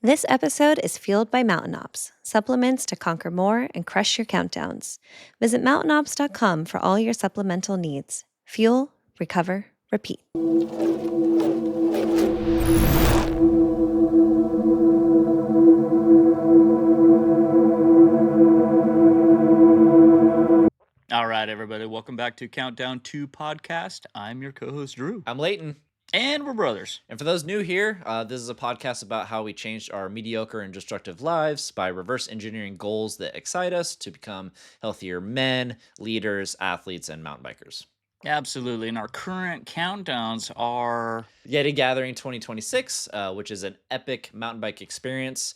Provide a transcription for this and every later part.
This episode is fueled by Mountain Ops, supplements to conquer more and crush your countdowns. Visit mountainops.com for all your supplemental needs. Fuel, recover, repeat. All right, everybody. Welcome back to Countdown 2 podcast. I'm your co-host, Drew. I'm Leighton. And we're brothers. And for those new here, this is a podcast about how we changed our mediocre and destructive lives by reverse engineering goals that excite us to become healthier men, leaders, athletes, and mountain bikers. Absolutely. And our current countdowns are Yeti Gathering 2026, which is an epic mountain bike experience.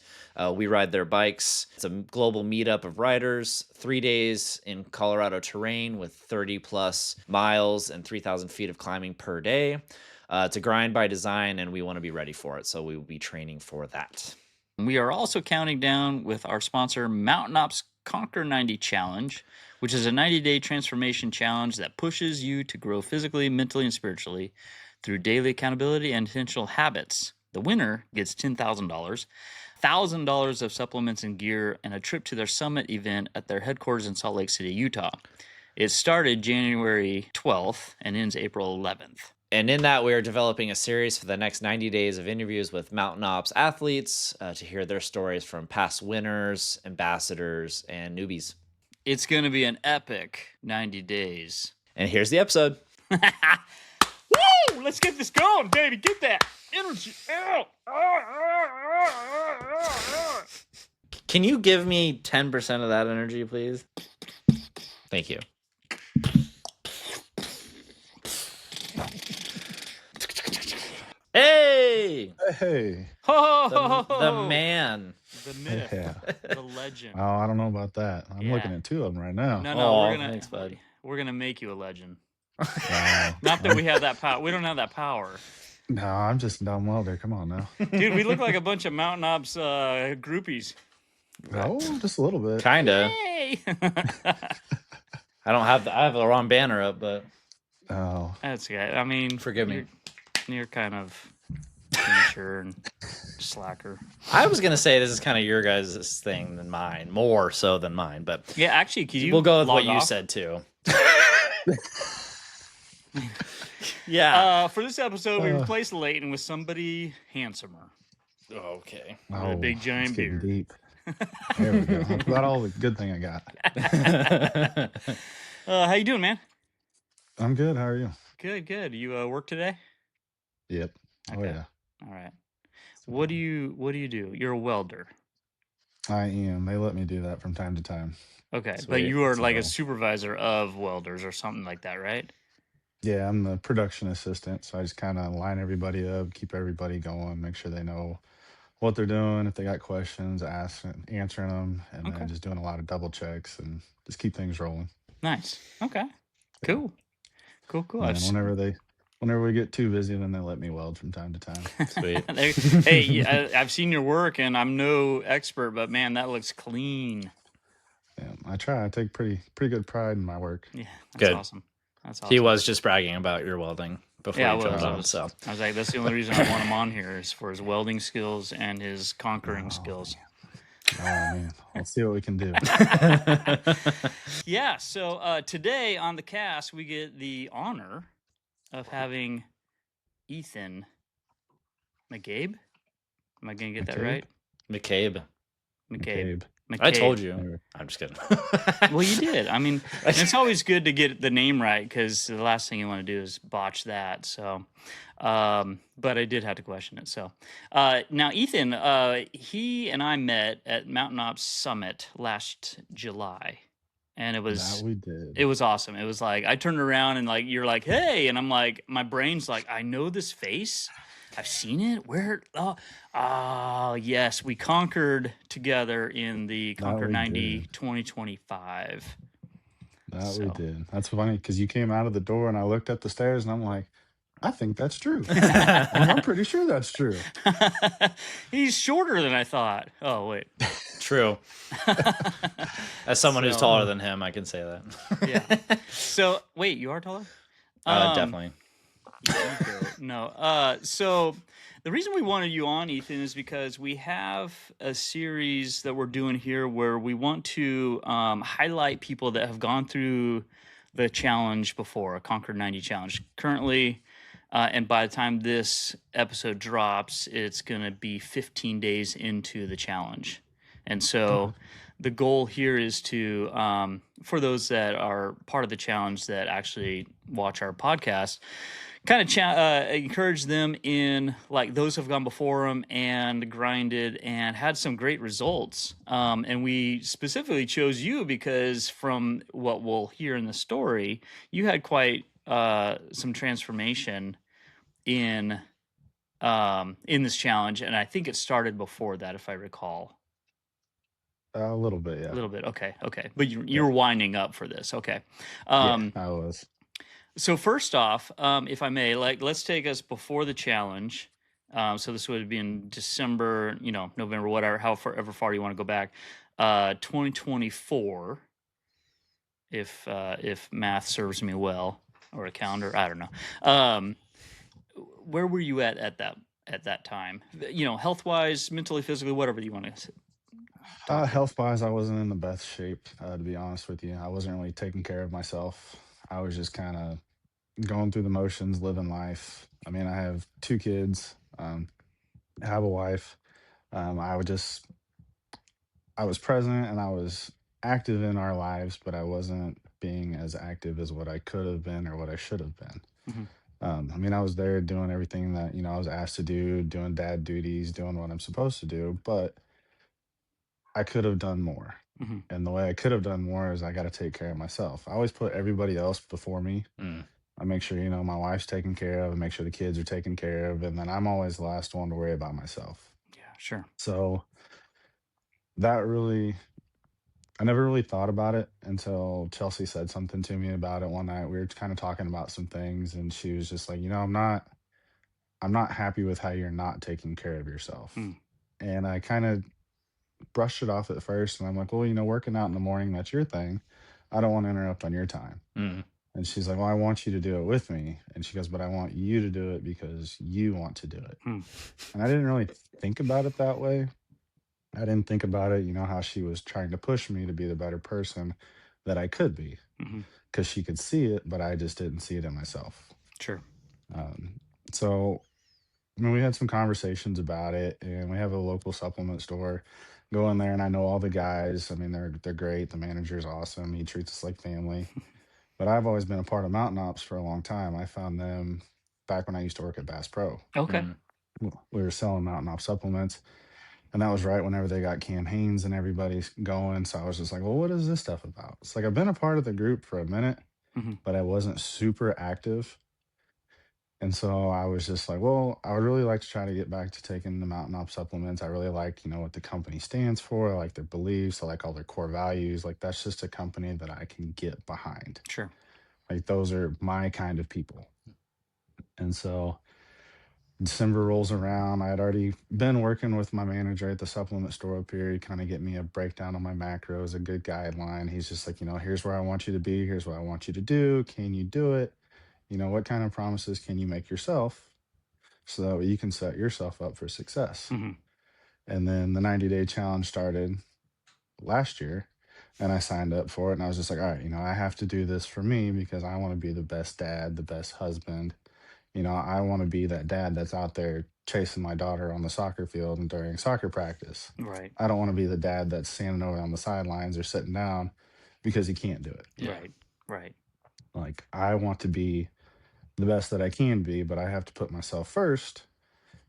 We ride their bikes. It's a global meetup of riders, 3 days in Colorado terrain with 30 plus miles and 3,000 feet of climbing per day. It's a grind by design, and we want to be ready for it, so we will be training for that. We are also counting down with our sponsor, Mountain Ops Conquer 90 Challenge, which is a 90-day transformation challenge that pushes you to grow physically, mentally, and spiritually through daily accountability and intentional habits. The winner gets $10,000, $1,000 of supplements and gear, and a trip to their summit event at their headquarters in Salt Lake City, Utah. It started January 12th and ends April 11th. And in that, we are developing a series for the next 90 days of interviews with Mountain Ops athletes to hear their stories from past winners, ambassadors, and newbies. It's going to be an epic 90 days. And here's the episode. Woo! Let's get this going, baby. Get that energy out. Can you give me 10% of that energy, please? Thank you. Hey! Hey. The man. The myth. Yeah. The legend. Oh, I don't know about that. I'm looking at two of them right now. No, Thanks, bud. we're gonna make you a legend. Wow. Not that we have that power. We don't have that power. No, I'm just a dumb welder. Come on now. Dude, we look like a bunch of Mountain Ops groupies. Oh, just a little bit. Kinda. Hey! I have the wrong banner up, but Oh, That's good. I mean, forgive me. You're kind of immature and slacker. I was gonna say this is kind of your guys' thing than mine, more so than mine, but Yeah, actually, could you we'll go with what log you off? said too. Yeah. For this episode, we replaced Leighton with somebody handsomer. Okay. With a big giant it's getting beard. deep. There we go. That's about all the good thing I got. How you doing, man? I'm good. How are you? Good. You work today? Yep. Oh Okay. yeah. All right. What do you do? You're a welder. I am. They let me do that from time to time. Okay, but Sweet. you are like a So- supervisor of welders or something like that, right? Yeah, I'm the production assistant, so I just kind of line everybody up, keep everybody going, make sure they know what they're doing. If they got questions, answering them, and Okay. then just doing a lot of double checks and just keep things rolling. Nice. Okay. Cool. And I've then whenever we get too busy, then they let me weld from time to time. Sweet. Hey, I've seen your work, and I'm no expert, but man, that looks clean. Yeah, I try. I take pretty good pride in my work. Yeah, that's Good. awesome. That's awesome. He was just bragging about your welding before Yeah, I you jumped was. on, so I was like, that's the only reason I want him on here is for his welding skills and his conquering skills. Oh man, let's see what we can do. Yeah, so today on the cast, we get the honor of having Ethan McCabe. Am I going to get that McCabe? right? McCabe. McCabe. I told McCabe. you. I'm just kidding. Well, you did. I mean, and it's always good to get the name right because the last thing you want to do is botch that. So, but I did have to question it. So, now Ethan, he and I met at Mountain Ops Summit last July, and it was That we did. it was awesome. It was like I turned around and like you're like, hey, and I'm like, my brain's like, I know this face. I've seen it. Where? Oh, yes. We conquered together in the Conquer we 90 did. 2025. That So. we did. That's funny because you came out of the door and I looked up the stairs and I'm like, I think that's true. I'm pretty sure that's true. He's shorter than I thought. Oh, wait. True. As someone who's So- taller than him, I can say that. Yeah. So, wait, you are taller? Definitely. You go. No. So the reason we wanted you on, Ethan, is because we have a series that we're doing here where we want to highlight people that have gone through the challenge before, a Conquer 90 challenge. Currently, and by the time this episode drops, it's going to be 15 days into the challenge. And so the goal here is to, for those that are part of the challenge that actually watch our podcast, kind of encourage them in, like, those have gone before them and grinded and had some great results. And we specifically chose you because from what we'll hear in the story, you had quite some transformation in this challenge, and I think it started before that, if I recall. A little bit, A yeah. little bit, okay. But you're winding up for this, okay. Yeah, I was. So first off, if I may, let's take us before the challenge. So this would be in December, November, whatever, however far you want to go back. 2024, if math serves me well, or a calendar, I don't know. Where were you at that time? Health wise, mentally, physically, whatever you want to talk. Health wise, I wasn't in the best shape, to be honest with you. I wasn't really taking care of myself. I was just kind of going through the motions, living life. I mean, I have 2 kids, I have a wife. I was present and I was active in our lives, but I wasn't being as active as what I could have been or what I should have been. Mhm. I mean, I was there doing everything that, I was asked to do, doing dad duties, doing what I'm supposed to do, but I could have done more. Mhm. And the way I could have done more is I got to take care of myself. I always put everybody else before me. I make sure, my wife's taken care of, and make sure the kids are taken care of. And then I'm always the last one to worry about myself. Yeah, sure. So that really, I never really thought about it until Chelsea said something to me about it one night. We were kind of talking about some things, and she was just like, I'm not happy with how you're not taking care of yourself. And I kind of brushed it off at first, and I'm like, well, working out in the morning, that's your thing. I don't want to interrupt on your time. And she's like, well, I want you to do it with me. And she goes, but I want you to do it because you want to do it. And I didn't really think about it that way. I didn't think about it, how she was trying to push me to be the better person that I could be, because she could see it, but I just didn't see it in myself. Sure. So, I mean, we had some conversations about it, and we have a local supplement store. Go in there, and I know all the guys. I mean, they're great. The manager's awesome. He treats us like family. But I've always been a part of Mountain Ops for a long time. I found them back when I used to work at Bass Pro. Okay. We were selling Mountain Ops supplements, and that was right whenever they got Cam Hanes and everybody's going. So I was just like, well, what is this stuff about? It's like I've been a part of the group for a minute, but I wasn't super active. And so I was just like, well, I would really like to try to get back to taking the Mountain Ops supplements. I really like, what the company stands for. I like their beliefs. I like all their core values. Like, that's just a company that I can get behind. Sure. Like, those are my kind of people. And so December rolls around. I had already been working with my manager at the supplement store up here. He kind of get me a breakdown on my macros, a good guideline. He's just like, here's where I want you to be. Here's what I want you to do. Can you do it? What kind of promises can you make yourself so that way you can set yourself up for success? And then the 90-day challenge started last year, and I signed up for it. And I was just like, all right, I have to do this for me because I want to be the best dad, the best husband. I want to be that dad that's out there chasing my daughter on the soccer field and during soccer practice. Right. I don't want to be the dad that's standing over on the sidelines or sitting down because he can't do it. Yeah. Right. Like, I want to be the best that I can be, but I have to put myself first,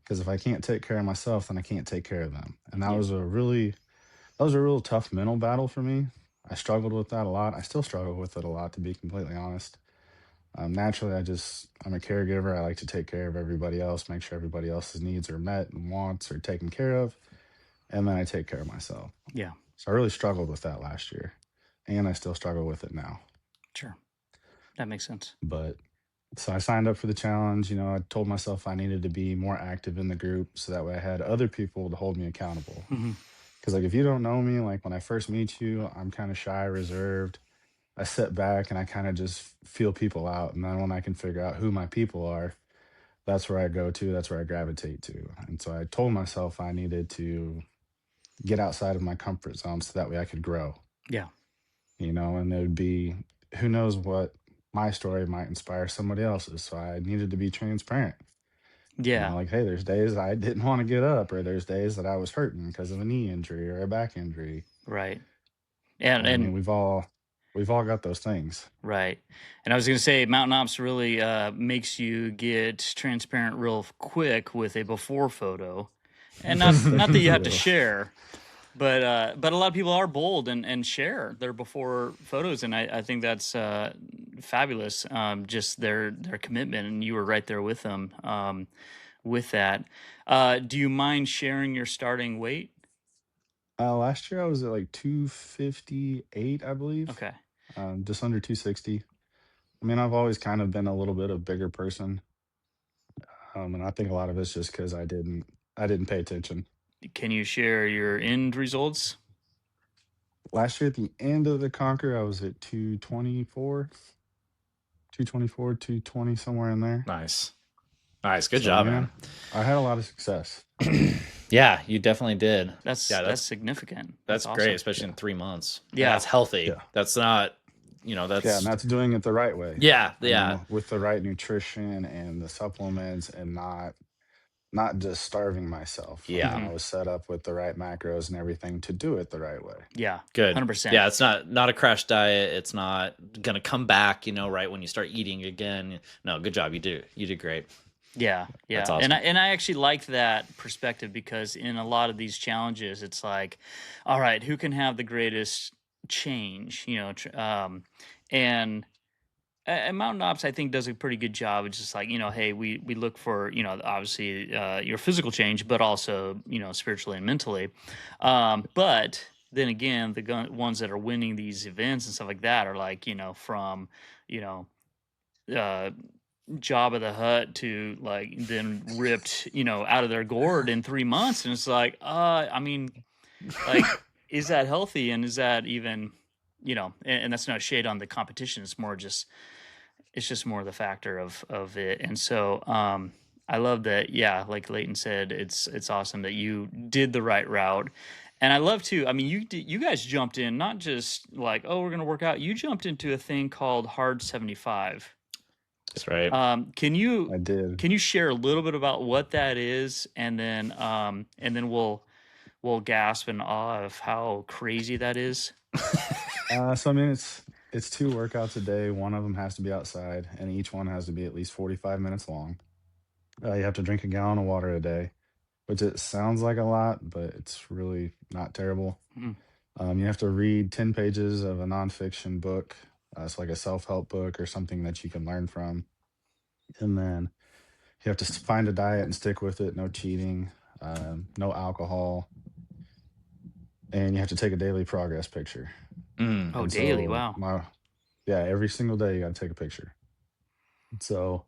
because if I can't take care of myself, then I can't take care of them. And that was a real tough mental battle for me. I struggled with that a lot. I still struggle with it a lot, to be completely honest. Naturally, I'm a caregiver. I like to take care of everybody else, make sure everybody else's needs are met and wants are taken care of. And then I take care of myself. Yeah. So I really struggled with that last year, and I still struggle with it now. Sure. That makes sense. But so I signed up for the challenge. I told myself I needed to be more active in the group so that way I had other people to hold me accountable. Because, like, if you don't know me, like, when I first meet you, I'm kind of shy, reserved. I sit back and I kind of just feel people out. And then when I can figure out who my people are, that's where I go to, that's where I gravitate to. And so I told myself I needed to get outside of my comfort zone so that way I could grow, Yeah. and it would be, who knows what my story might inspire somebody else's. So I needed to be transparent. Yeah. Like, hey, there's days I didn't want to get up, or there's days that I was hurting because of a knee injury or a back injury. Right. And And I mean, and we've all got those things. right. And I was going to say, Mountain Ops really makes you get transparent real quick with a before photo, and not that you have to Really. share, but a lot of people are bold and share their before photos, and I think that's fabulous. Just their commitment, and you were right there with them with that. Do you mind sharing your starting weight? Last year I was at like 258, I believe, Okay. just under 260. I mean, I've always kind of been a little bit a bigger person, and I think a lot of it's just because I didn't pay attention. Can you share your end results? Last year at the end of the Conquer, I was at 224, 220, somewhere in there. Nice. Good So, job, man. I had a lot of success. Yeah, you definitely did. That's significant. That's awesome. great, especially in 3 months. And Yeah. that's healthy. Yeah. That's not, that's Yeah, and that's doing it the right way. yeah. With the right nutrition and the supplements, and not just starving myself. Yeah. I was set up with the right macros and everything to do it the right way. Yeah. Good. 100%. Yeah, it's not a crash diet. It's not gonna come back, right when you start eating again. No, good job. You did great. Yeah, yeah. That's awesome. And I actually like that perspective, because in a lot of these challenges, it's like, all right, who can have the greatest change? And Mountain Ops, I think, does a pretty good job. It's just like, hey, we look for, obviously your physical change, but also, spiritually and mentally. But then again, the ones that are winning these events and stuff like that are like, from, uh, Job the Hutt to like then ripped, out of their gourd in 3 months. And it's like, I mean, like, is that healthy? And is that even, and that's not shade on the competition. It's just more the factor of it. And so, I love that. Yeah. Like Leighton said, it's awesome that you did the right route. And I love to, I mean, you guys jumped in, not just like, oh, we're going to work out. You jumped into a thing called Hard 75. That's right. I Can did. you share a little bit about what that is, and then we'll gasp in awe of how crazy that is? So I mean, it's 2 workouts a day. One of them has to be outside, and each one has to be at least 45 minutes long. You have to drink a gallon of water a day, which it sounds like a lot, but it's really not terrible. Mm. You have to read 10 pages of a nonfiction book. It's like a self-help book or something that you can learn from. And then you have to find a diet and stick with it. No cheating, no alcohol, and you have to take a daily progress picture. Mm. Oh, And daily! so Wow. every single day you got to take a picture. So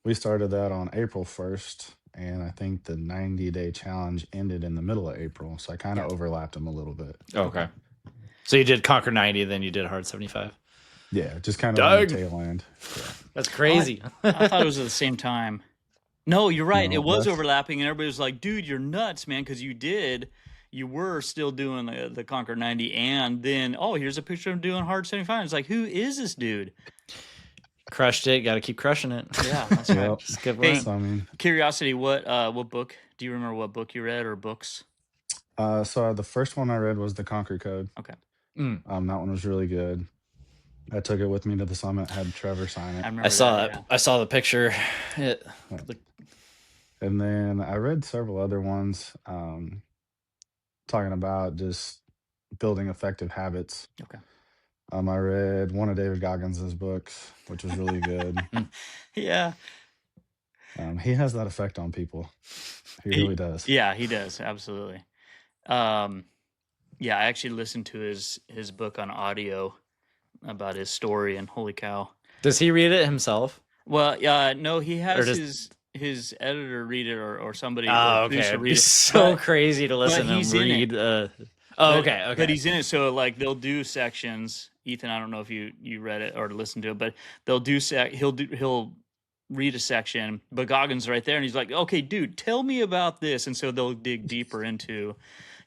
we started that on April 1st, and I think the 90-day challenge ended in the middle of April. So I kind of overlapped them a little bit. Okay. So you did Conquer 90, then you did Hard 75. Yeah, just kind of on the tail end. Yeah. That's crazy. I thought it was at the same time. No, you're right. No, It was that's- overlapping, and everybody was like, "Dude, you're nuts, man!" Because you were still doing the Conquer 90, and then here's a picture of him doing Hard 75. It's like, who is this dude? Crushed it. Got to keep crushing it. Yeah, that's right. Yep. Just keep Hey, running. So, I mean, Curiosity, what book? Do you remember what book you read, or books? so the first one I read was the Conquer Code. Okay. Mm. That one was really good. I took it with me to the summit, had Trevor sign I it. remember I saw that. it. Yeah. I saw the picture. And then I read several other ones talking about just building effective habits. Okay. I read one of David Goggins' books, which was really good. Yeah. He has that effect on people. He really does. Yeah, he does. Absolutely. Yeah, I actually listened to his book on audio about his story, and holy cow. Does he read it himself? Well, no, he has does- his editor read it, or somebody. Oh, or okay. producer It'd read be it. so But- crazy to listen to he's him in it. read. but- Okay. But he's in it, so like they'll do sections. Ethan, I don't know if you read it or listened to it, but they'll do he'll read a section, but Goggins right there, and he's like, okay, dude, tell me about this. And so they'll dig deeper into,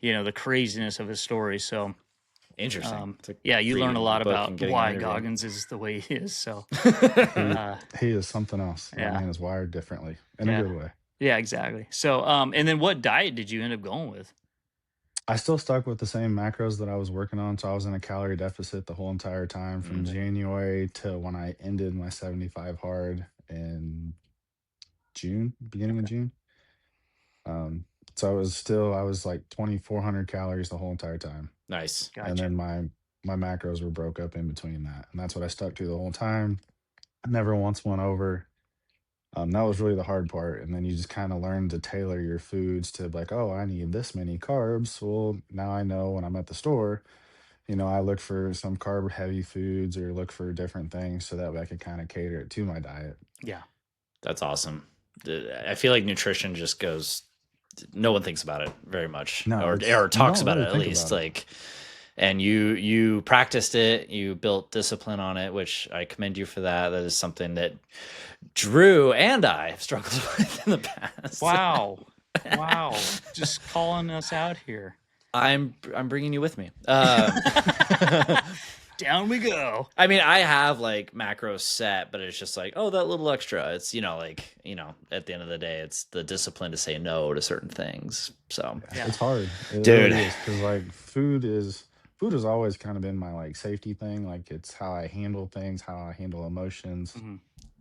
the craziness of his story. So Interesting. yeah, you learn a lot book and about getting an why interview. Goggins is the way he is. So He is something else. That yeah. man is wired differently in a Yeah. good way. Yeah, exactly. So and then what diet did you end up going with? I still stuck with the same macros that I was working on. So I was in a calorie deficit the whole entire time from January to when I ended my 75 hard in June, beginning of June. So I was like 2,400 calories the whole entire time. Nice. Gotcha. And then my macros were broke up in between that. And that's what I stuck to the whole time. I never once went over. That was really the hard part. And then you just kind of learn to tailor your foods to like, oh, I need this many carbs. Well, now I know when I'm at the store, I look for some carb heavy foods or look for different things so that way I could kind of cater it to my diet. Yeah. That's awesome. I feel like nutrition just goes, no one thinks about it very much, No, or talks about really it at think least. about it. Like, and you practiced it, you built discipline on it, which I commend you for that. That is something that Drew and I have struggled with in the past. Wow. Just calling us out here. I'm bringing you with me. Down we go. I mean, I have like macros set, but it's just like, oh, that little extra. It's, at the end of the day, it's the discipline to say no to certain things. So It's hard. It Dude. really is, because like food has always kind of been my like safety thing. Like it's how I handle things, how I handle emotions.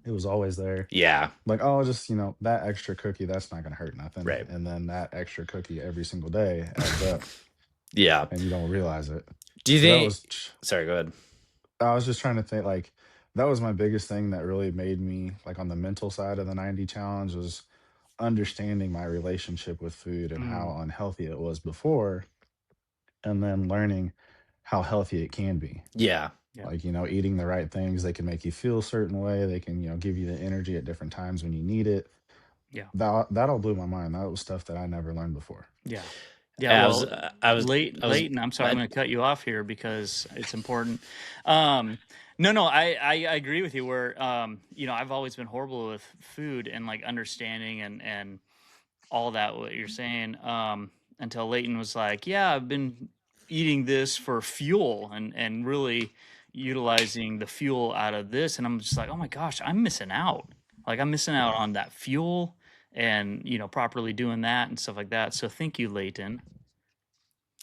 It was always there. Yeah. Like, oh, just, that extra cookie, that's not going to hurt nothing. Right. And then that extra cookie every single day adds up. Yeah. And you don't realize it. Do you So that think? was, Sorry, go ahead. I was just trying to think, like, that was my biggest thing that really made me, like, on the mental side of the 90 challenge was understanding my relationship with food and how unhealthy it was before, and then learning how healthy it can be. Yeah. Like, eating the right things, they can make you feel a certain way. They can, give you the energy at different times when you need it. Yeah. That all blew my mind. That was stuff that I never learned before. Yeah. Yeah. Well, Leighton, I'm sorry, I'm going to cut you off here because it's important. No, I agree with you where, I've always been horrible with food and like understanding and all that, what you're saying, until Leighton was like, yeah, I've been eating this for fuel and really utilizing the fuel out of this. And I'm just like, oh my gosh, I'm missing out. Like I'm missing out on that fuel and, properly doing that and stuff like that. So thank you, Leighton.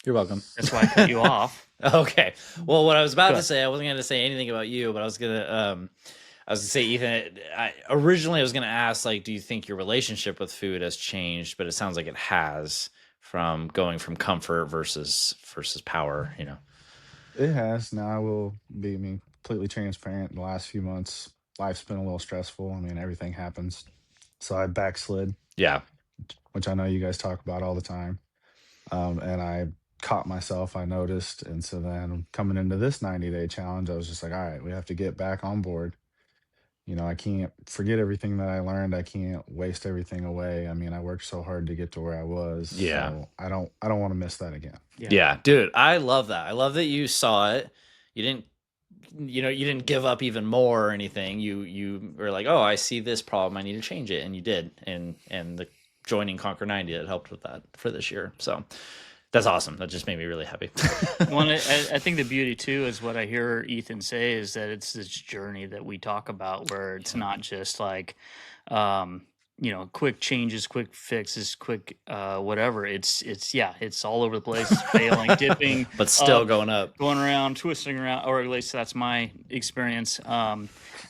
You're welcome. That's why I cut you off. Okay. Well, what I was about to say, I wasn't going to say anything about you, but I was going to say, Ethan, originally I was going to ask, like, do you think your relationship with food has changed? But it sounds like it has, from going from comfort versus power, It has. Now I will be completely transparent. In the last few months, life's been a little stressful. I mean, everything happens. So I backslid, Yeah. which I know you guys talk about all the time. And I caught myself, I noticed. And so then coming into this 90-day challenge, I was just like, all right, we have to get back on board. I can't forget everything that I learned. I can't waste everything away. I mean, I worked so hard to get to where I was. Yeah. So I don't want to miss that again. Yeah, dude, I love that. I love that you saw it. You didn't give up even more or anything. You were like, oh, I see this problem, I need to change it, and you did. And the joining Conquer 90 that helped with that for this year. So that's awesome. That just made me really happy. Well, I think the beauty too is what I hear Ethan say is that it's this journey that we talk about where it's not just like, quick changes, quick fixes, quick whatever. It's all over the place, failing, dipping, but still going up, going around, twisting around, or at least that's my experience.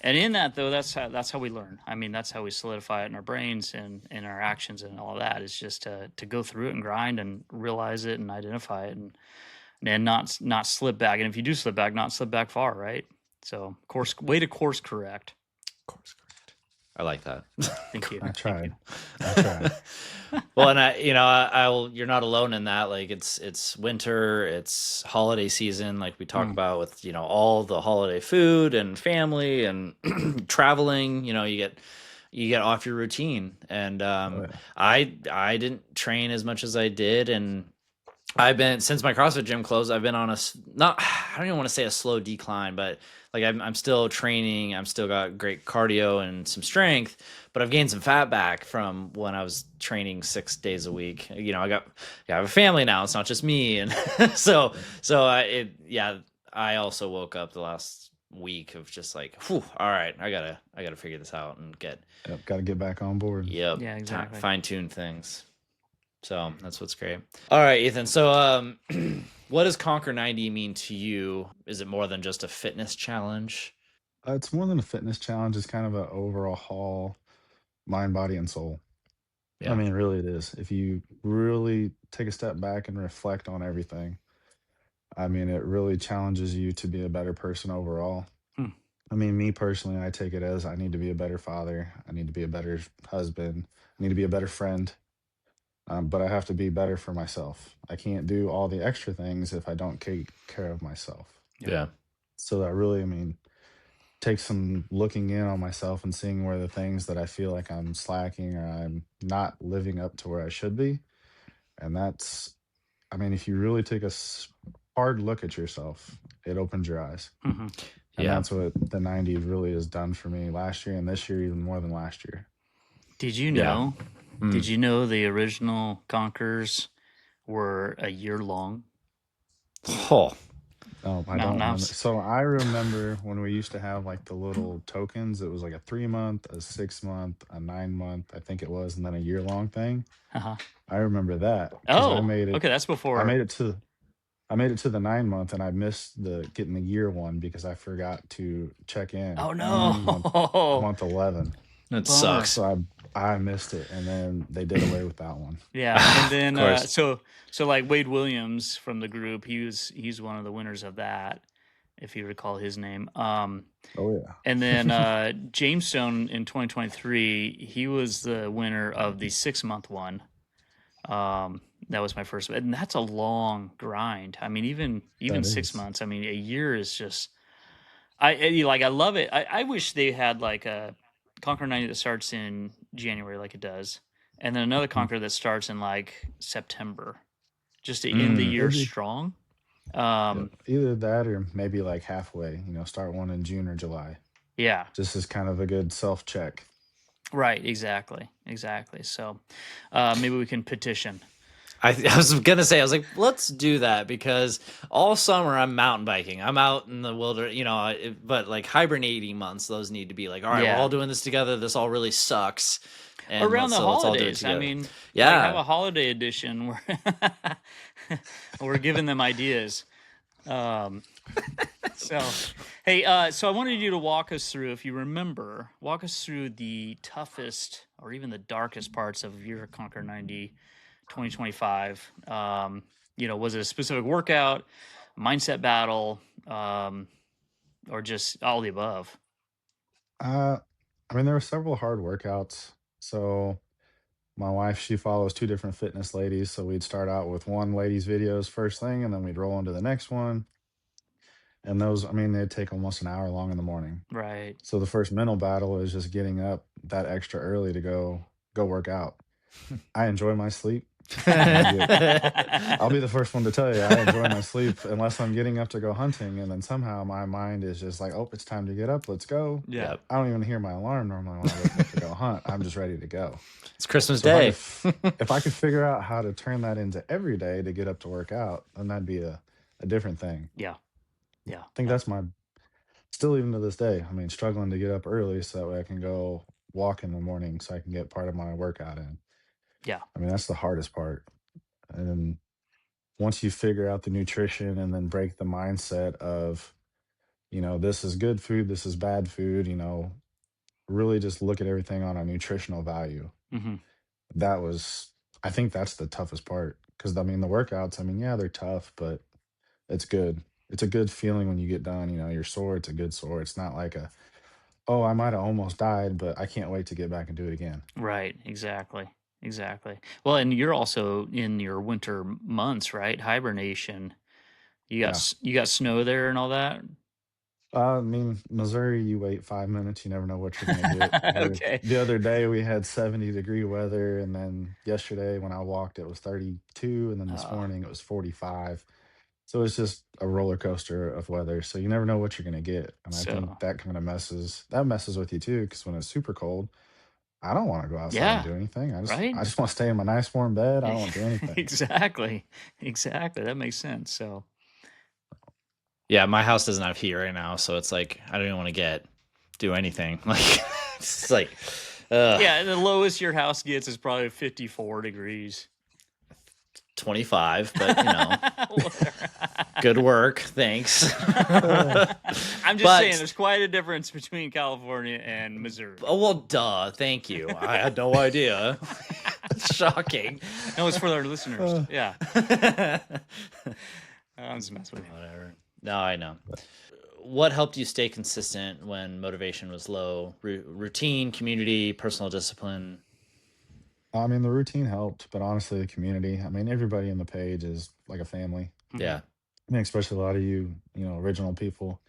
And in that though, that's how we learn. I mean, that's how we solidify it in our brains and in our actions and all that. It's just to go through it and grind and realize it and identify it and not slip back. And if you do slip back, not slip back far, right? So way to course correct. I like that. Thank you. I tried. Well, and you're not alone in that. Like it's winter, it's holiday season, like we talk about with, all the holiday food and family and traveling, you get off your routine. And I didn't train as much as I did, and I've been, since my CrossFit gym closed, I've been on not, I don't even want to say a slow decline, but like I'm still training. I'm still got great cardio and some strength, but I've gained some fat back from when I was training 6 days a week. You know, I have a family now. It's not just me. And yeah, I also woke up the last week of just like, whew, all right, I gotta figure this out and Yep, got to get back on board. yeah, exactly. fine tune things. So that's what's great. All right, Ethan. So, what does Conquer 90 mean to you? Is it more than just a fitness challenge? It's more than a fitness challenge. It's kind of an overall mind, body, and soul. I Yeah. mean, really, it is. If you really take a step back and reflect on everything, I mean, it really challenges you to be a better person overall. Hmm. I mean, me personally, I take it as I need to be a better father. I need to be a better husband. I need to be a better friend. But I have to be better for myself. I can't do all the extra things if I don't take care of myself. Yeah. So that really, I mean, takes some looking in on myself and seeing where the things that I feel like I'm slacking or I'm not living up to where I should be. And that's, I mean, if you really take a hard look at yourself, it opens your eyes. Mm-hmm. And Yeah. that's what the 90 really has done for me last year and this year, even more than last year. Did you Yeah. know? Did you know the original Conquers were a year long? Oh, Oh, I Mountain don't remember. Ops. So I remember when we used to have like the little tokens. It was like a 3 month, a 6 month, a 9 month, I think it was, and then a year long thing. Uh-huh. I remember that because Oh, okay. That's I before. made it to I made it to the 9 month and I missed the getting the year one because I forgot to check in Oh on no. month 11. that Bummer. sucks. So I missed it, and then they did away with that one. Yeah, and then Of course. so like Wade Williams from the group, he's one of the winners of that, if you recall his name. Oh yeah. And then James Stone in 2023, he was the winner of the 6 month one. That was my first, and that's a long grind. I mean, even That 6 is. months. I mean, a year is just. I love it. I wish they had like a Conquer 90 that starts in January, like it does, and then another Mhm. Conquer that starts in like September, just to end the year It'd be strong. either that or maybe like halfway. Start one in June or July. Yeah, Just as kind of a good self check. right. Exactly. So maybe we can petition. I was gonna say, I was like, let's do that because all summer I'm mountain biking. I'm out in the wilderness, but like hibernating months, those need to be like, all right, we're Yeah. all doing this together. This all really sucks. And Around the let's all do it holidays. I together. mean, Yeah. like have a holiday edition where we're giving them ideas. So, hey, so I wanted you to walk us through, if you remember, walk us through the toughest or even the darkest parts of your Conquer 90 2025. Was it a specific workout, mindset battle, or just all the above? Uh, I mean, there were several hard workouts. So my wife, she follows two different fitness ladies. So we'd start out with one lady's videos first thing, and then we'd roll into the next one. And those, I mean, they'd take almost an hour long in the morning. Right. So the first mental battle is just getting up that extra early to go work out. I enjoy my sleep. I'll be the first one to tell you I enjoy my sleep unless I'm getting up to go hunting, and then somehow my mind is just like, oh, it's time to get up. Let's go. Yeah. I don't even hear my alarm normally when I wake up to go hunt. I'm just ready to go. It's Christmas So Day. if I could figure out how to turn that into every day to get up to work out, then that'd be a different thing. Yeah. I think that's my still even to this day. I mean, struggling to get up early so that way I can go walk in the morning so I can get part of my workout in. Yeah. I mean, that's the hardest part. And then once you figure out the nutrition and then break the mindset of, this is good food, this is bad food, really just look at everything on a nutritional value. Mm-hmm. That was, I think that's the toughest part. Cause I mean, the workouts, I mean, yeah, they're tough, but it's good. It's a good feeling when you get done, you're sore. It's a good sore. It's not like oh, I might have almost died, but I can't wait to get back and do it again. Right. Exactly. Well, and you're also in your winter months, right? Hibernation. You got Yeah. you got snow there and all that. I mean, Missouri, you wait 5 minutes, you never know what you're gonna get. Okay. The other day we had 70-degree weather, and then yesterday when I walked, it was 32, and then this Oh, morning it was 45. So it's just a roller coaster of weather. So you never know what you're gonna get, and I think so that kind of messes with you too. Because when it's super cold, I don't want to go outside and yeah, do anything. right? I just want to stay in my nice warm bed. I don't want to do anything. Exactly. Exactly. That makes sense. So, Yeah, my house doesn't have heat right now, so it's like I don't even want to do anything. Like it's like, yeah, the lowest your house gets is probably 54 degrees. 25, but good work, thanks. I'm just saying, there's quite a difference between California and Missouri. Oh, well, duh, thank you. I had no idea. Shocking. No, it's for our listeners. Yeah. I'm just messing with you. Whatever. No, I know. What helped you stay consistent when motivation was low? Routine, community, personal discipline. I mean, the routine helped, but honestly, the community. I mean, everybody in the page is like a family. Yeah. I mean, especially a lot of original people.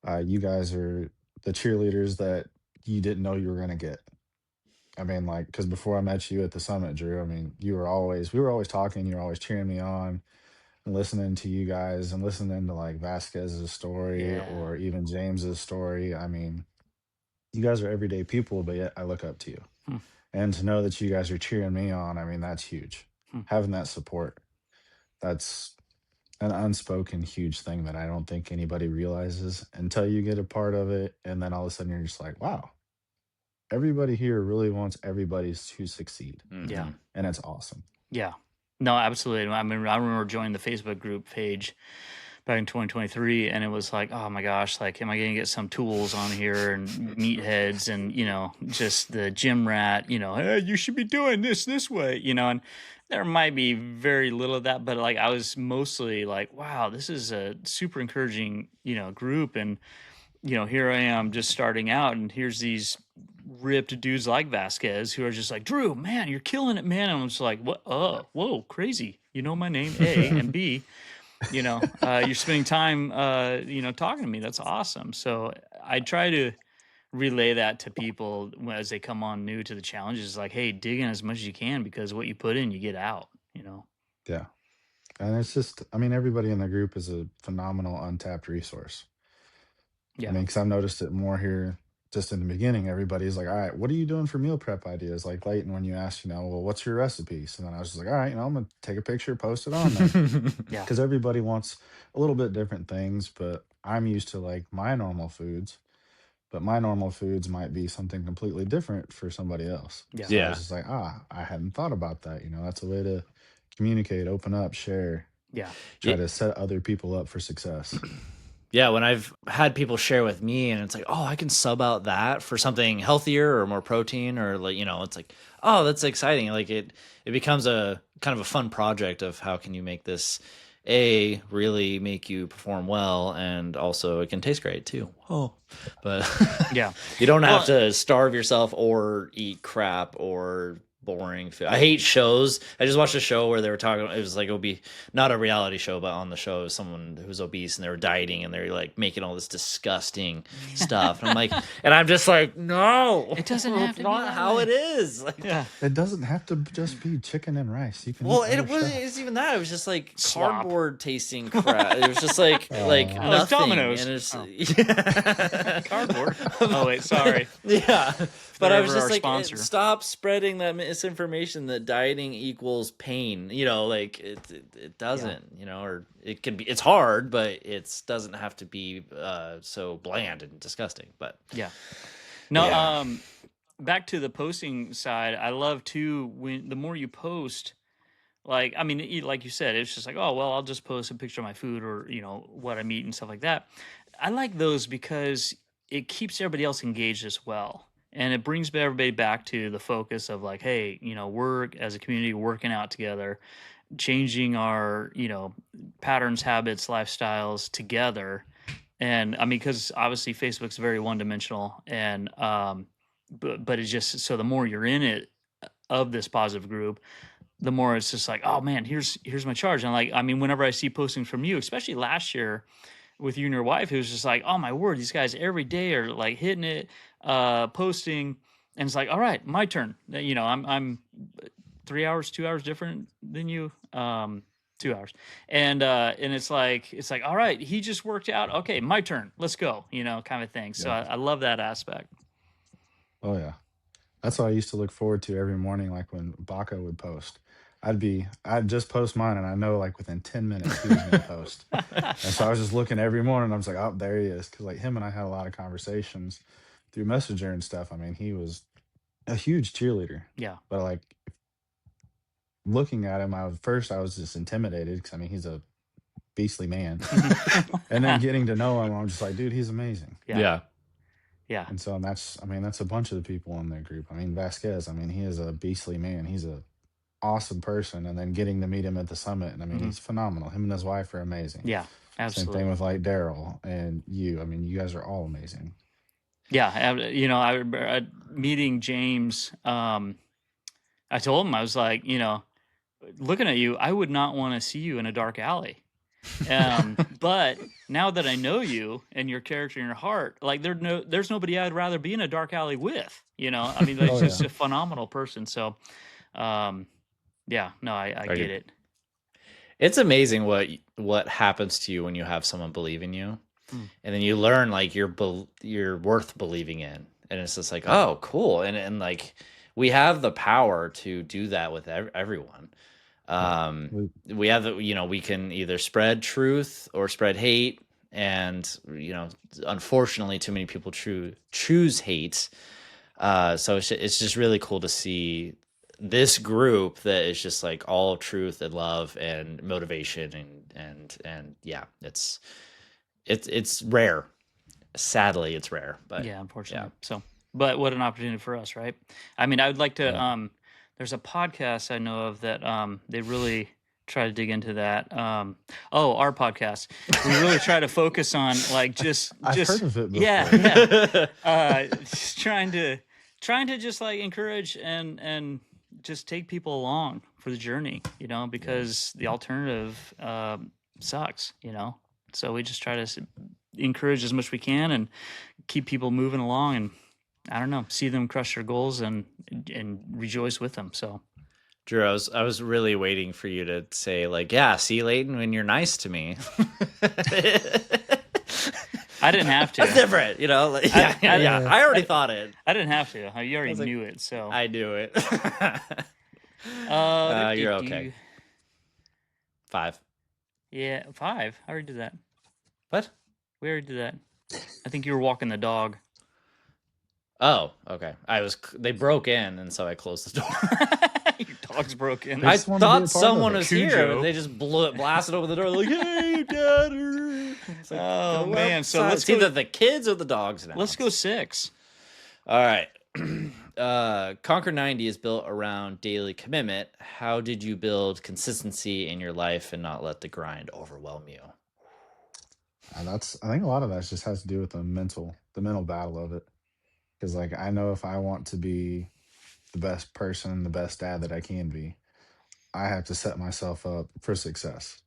You guys are the cheerleaders that you didn't know you were gonna get. I mean, like, because before I met you at the summit, Drew, I mean, we were always talking, you were always cheering me on and listening to you guys and listening to like Vasquez's story Yeah. or even James's story. I mean, you guys are everyday people, but yet I look up to you. Hmm. And to know that you guys are cheering me on, I mean, that's huge. Having that support, that's an unspoken huge thing that I don't think anybody realizes until you get a part of it. And then all of a sudden you're just like, wow, everybody here really wants everybody to succeed. Yeah. And it's awesome. Yeah. No, absolutely. I mean, I remember joining the Facebook group page back in 2023, and it was like, oh my gosh, like, am I going to get some tools on here and meatheads and, just the gym rat, hey, you should be doing this way, and there might be very little of that, but like, I was mostly like, wow, this is a super encouraging, group. And, here I am just starting out, and here's these ripped dudes like Vasquez who are just like, Drew, man, you're killing it, man. And I'm just like, what? Whoa, crazy. You know my name, A, and B, you're spending time, talking to me. That's awesome. So I try to relay that to people as they come on new to the challenges. Like, hey, dig in as much as you can, because what you put in, you get out, Yeah. And it's just, I mean, everybody in the group is a phenomenal untapped resource. I Yeah. mean, because I've noticed it more here just in the beginning. Everybody's like, all right, what are you doing for meal prep ideas? Like Leighton, when you asked, well, what's your recipe? So then I was just like, all right, I'm going to take a picture, post it on there. Yeah. Because everybody wants a little bit different things, but I'm used to like my normal foods, but my normal foods might be something completely different for somebody else. Yeah. So I was just like, I hadn't thought about that. That's a way to communicate, open up, share, Yeah. try to set other people up for success. Yeah, when I've had people share with me and it's like, oh, I can sub out that for something healthier or more protein, or like, it's like, oh, that's exciting. Like it becomes a kind of a fun project of how can you make this really make you perform well, and also it can taste great too. Oh, but Yeah. you don't have to starve yourself or eat crap or boring food. I hate shows. I just watched a show where they were talking. It was like, it would be not a reality show, but on the show, it was someone who was obese and they were dieting and they're like making all this disgusting stuff. And I'm like, and I'm just like, no, It doesn't have to be not that how way. it is. Like, Yeah. It doesn't have to just be chicken and rice. You can well, eat it other stuff. was even that. It was just like Slop. cardboard tasting crap. It was just like Oh, it's nothing. Domino's. And it's Cardboard. Oh wait, sorry. Yeah, but I was They're just our like, sponsor. stop spreading that misinformation that dieting equals pain. Like it doesn't. Or it can be. It's hard, but it doesn't have to be so bland and disgusting. But Yeah. No. Yeah. Back to the posting side, I love too when the more you post. Like, I mean, like you said, it's just like, oh, well, I'll just post a picture of my food or, what I'm eating and stuff like that. I like those because it keeps everybody else engaged as well. And it brings everybody back to the focus of like, hey, we're as a community working out together, changing our, patterns, habits, lifestyles together. And I mean, because obviously Facebook's very one dimensional. And, but it's just so the more you're in it of this positive group, the more it's just like, oh man, here's my charge. And like, I mean, whenever I see postings from you, especially last year, with you and your wife, it was just like, oh my word, these guys every day are like hitting it, posting, and it's like, all right, my turn. You know, I'm 3 hours, 2 hours different than you. 2 hours, and it's like, all right, he just worked out. Okay, my turn. Let's go. You know, kind of thing. So Yep. I love that aspect. Oh yeah. That's what I used to look forward to every morning, like when Baca would post. I'd just post mine, and I know like within 10 minutes he was going to post. And so I was just looking every morning. I was like, oh, there he is. Because like him and I had a lot of conversations through Messenger and stuff. I mean, he was a huge cheerleader. Yeah. But like looking at him, first I was just intimidated because I mean, he's a beastly man. And then getting to know him, I'm just like, dude, he's amazing. Yeah. And so that's a bunch of the people in that group. I mean, Vasquez, I mean, he is a beastly man. He's a awesome person. And then getting to meet him at the summit, and I mean, he's phenomenal. Him and his wife are amazing. Yeah, Same absolutely. thing with like Daryl and you. I mean, you guys are all amazing. Yeah, you know, I meeting James. I told him, I was like, you know, looking at you, I would not want to see you in a dark alley. But now that I know you and your character and your heart, like there's nobody I'd rather be in a dark alley with. You know, I mean, like, Oh, just yeah. a phenomenal person. So, yeah, no, I get it. It's amazing what happens to you when you have someone believe in you, Mm. and then you learn like you're worth believing in, and it's just like, oh, cool, and like we have the power to do that with everyone. We have you know, we can either spread truth or spread hate, and you know, unfortunately, too many people choose hate. So it's just really cool to see this group that is just like all truth and love and motivation, and yeah, it's rare. Sadly, it's rare, but Yeah, unfortunately. So, but what an opportunity for us, right? I mean, I would like to. There's a podcast I know of that they really try to dig into that. Our podcast. We really try to focus on like just I've heard of it before. Yeah. Just trying to just like encourage and just take people along for the journey, you know, because the alternative sucks, you know. So we just try to encourage as much we can and keep people moving along, and I don't know, see them crush their goals and rejoice with them. So, Drew, I was really waiting for you to say like, yeah, see, Leighton, when you're nice to me. I didn't have to. That's different, you know. Like, I already thought it. I didn't have to. You already knew it, so I knew it. You're okay. 5. Yeah, 5. I already did that. What? We already did that. I think you were walking the dog. Oh, okay. They broke in, and so I closed the door. Your dog's broken. I just wanted to be a thought part someone of it. was here, Cujo. but they just blasted over the door like, "Hey, Dad!" It's like, Oh, go man. So outside. let's It's go- either the kids or the dogs now. Let's go 6. All right. Conquer 90 is built around daily commitment. How did you build consistency in your life and not let the grind overwhelm you? And I think a lot of that just has to do with the mental battle of it. Because like I know if I want to be the best person, the best dad that I can be, I have to set myself up for success.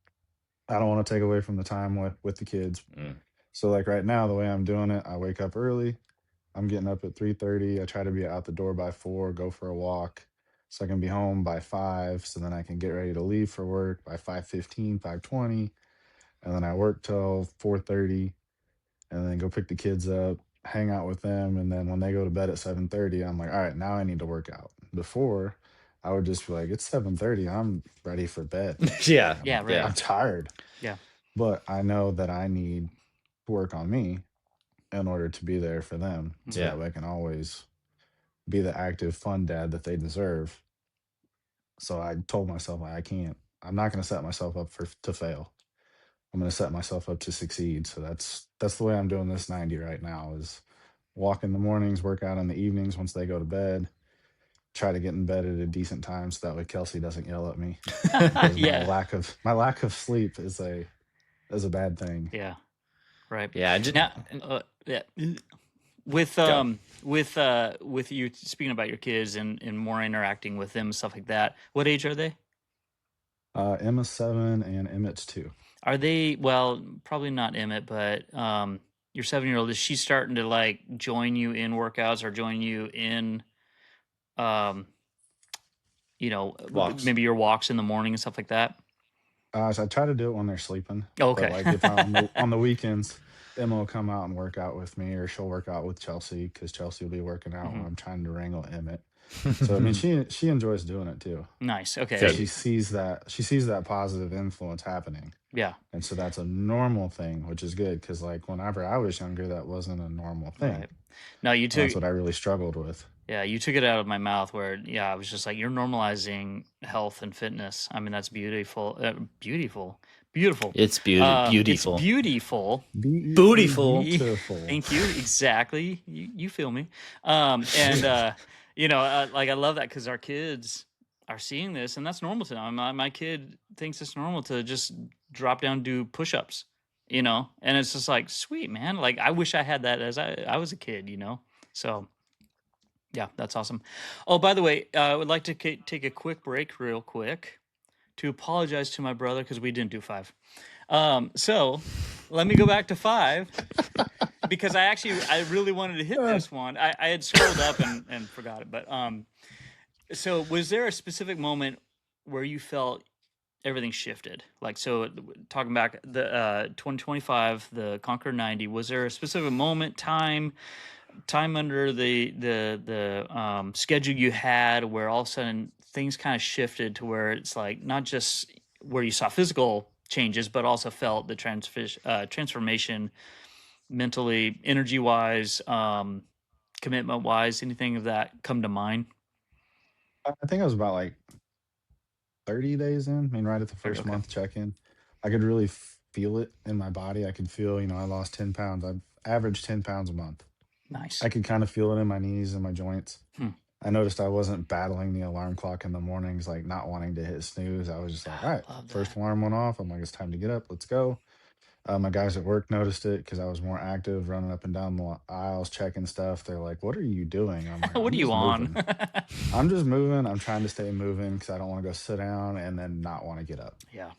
I don't want to take away from the time with the kids. So like right now, the way I'm doing it, I wake up early. I'm getting up at 3:30. I try to be out the door by 4, go for a walk, so I can be home by 5. So then I can get ready to leave for work by 5:15, 5:20, and then I work till 4:30, and then go pick the kids up, hang out with them, and then when they go to bed at 7:30, I'm like, all right, now I need to work out. Before, I would just be like, it's 7:30, I'm ready for bed. Yeah. Yeah, right. I'm tired. Yeah. But I know that I need to work on me in order to be there for them, so Yeah. that way I can always be the active, fun dad that they deserve. So I told myself I'm not going to set myself up to fail. I'm going to set myself up to succeed. So that's the way I'm doing this 90 right now is walk in the mornings, work out in the evenings once they go to bed, try to get in bed at a decent time so that way Kelsey doesn't yell at me. Yeah. My lack of sleep is a bad thing. Yeah. Right. Yeah. Now, yeah. With you speaking about your kids and more interacting with them and stuff like that, what age are they? Emma's 7 and Emmett's 2. Are they, well, probably not Emmett, but your 7-year-old, is she starting to like join you in workouts or join you in, um, Walks. maybe your walks in the morning and stuff like that? So I try to do it when they're sleeping, Oh, but okay. like if on the weekends, Emma will come out and work out with me, or she'll work out with Chelsea because Chelsea will be working out when Mhm. I'm trying to wrangle Emmett. So I mean, she enjoys doing it too. Nice. Okay. So she sees that positive influence happening, Yeah. and so that's a normal thing, which is good because like whenever I was younger, that wasn't a normal thing. Right. No, you And took that's what I really struggled with. Yeah, you took it out of my mouth where, I was just like, you're normalizing health and fitness. I mean, that's beautiful. Beautiful. Beautiful. It's It's beautiful. beautiful. Bootyful. Beautiful. Thank you. Exactly. You feel me. And, like, I love that because our kids are seeing this, and that's normal to them. My kid thinks it's normal to just drop down, do push ups, and it's just like, sweet, man. Like, I wish I had that as I was a kid, So. Yeah, that's awesome. Oh, by the way, I would like to take a quick break real quick to apologize to my brother because we didn't do 5. So let me go back to 5 because I really wanted to hit this one. I had scrolled up and forgot it. But so was there a specific moment where you felt everything shifted? Like, so talking back the 2025, the Conquer 90, was there a specific moment, time under the schedule you had where all of a sudden things kind of shifted to where it's like not just where you saw physical changes but also felt the transformation mentally, energy wise, commitment wise? Anything of that come to mind? I think I was about like 30 days in. I mean, right at the first Okay. month check in, I could really feel it in my body. I could feel, I lost 10 pounds. I've averaged 10 pounds a month. Nice. I could kind of feel it in my knees and my joints. Hmm. I noticed I wasn't battling the alarm clock in the mornings, like not wanting to hit snooze. I was just like, all right, Love first that. alarm went off. I'm like, it's time to get up. Let's go. My guys at work noticed it because I was more active, running up and down the aisles, checking stuff. They're like, what are you doing? I'm like, What I'm are you just on? moving. I'm just moving. I'm trying to stay moving because I don't want to go sit down and then not want to get up. Yeah.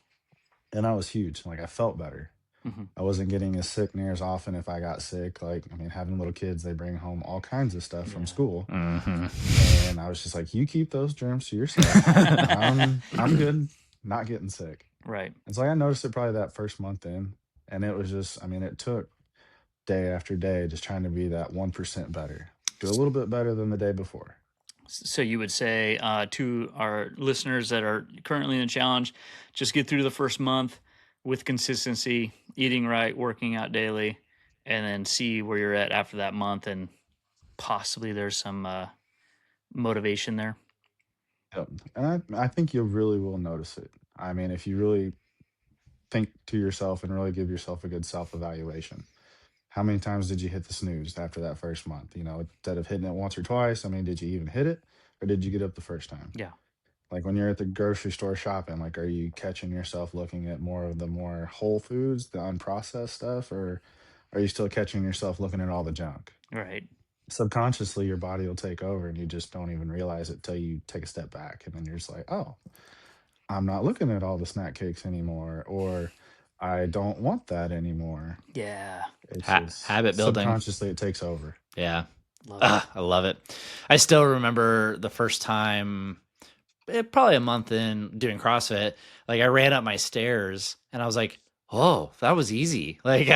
And that was huge. Like I felt better. Mhm. I wasn't getting as sick near as often if I got sick. Like, I mean, having little kids, they bring home all kinds of stuff from Yeah. school. Mhm. And I was just like, you keep those germs to yourself. I'm good not getting sick. Right. And so I noticed it probably that first month in. And it was just, I mean, it took day after day just trying to be that 1% better, do a little bit better than the day before. So you would say to our listeners that are currently in the challenge, just get through the first month with consistency, eating right, working out daily, and then see where you're at after that month, and possibly there's some motivation there. Yep. And I think you really will notice it. I mean, if you really think to yourself and really give yourself a good self evaluation. How many times did you hit the snooze after that first month? Instead of hitting it once or twice, I mean, did you even hit it or did you get up the first time? Yeah. Like when you're at the grocery store shopping, like are you catching yourself looking at more of the more whole foods, the unprocessed stuff, or are you still catching yourself looking at all the junk? Right. Subconsciously, your body will take over and you just don't even realize it till you take a step back. And then you're just like, oh, I'm not looking at all the snack cakes anymore, or I don't want that anymore. Yeah. It's just Habit building. subconsciously it takes over. Yeah. Love it. I love it. I still remember the first time, probably a month in doing CrossFit, like I ran up my stairs and I was like, oh, that was easy. Like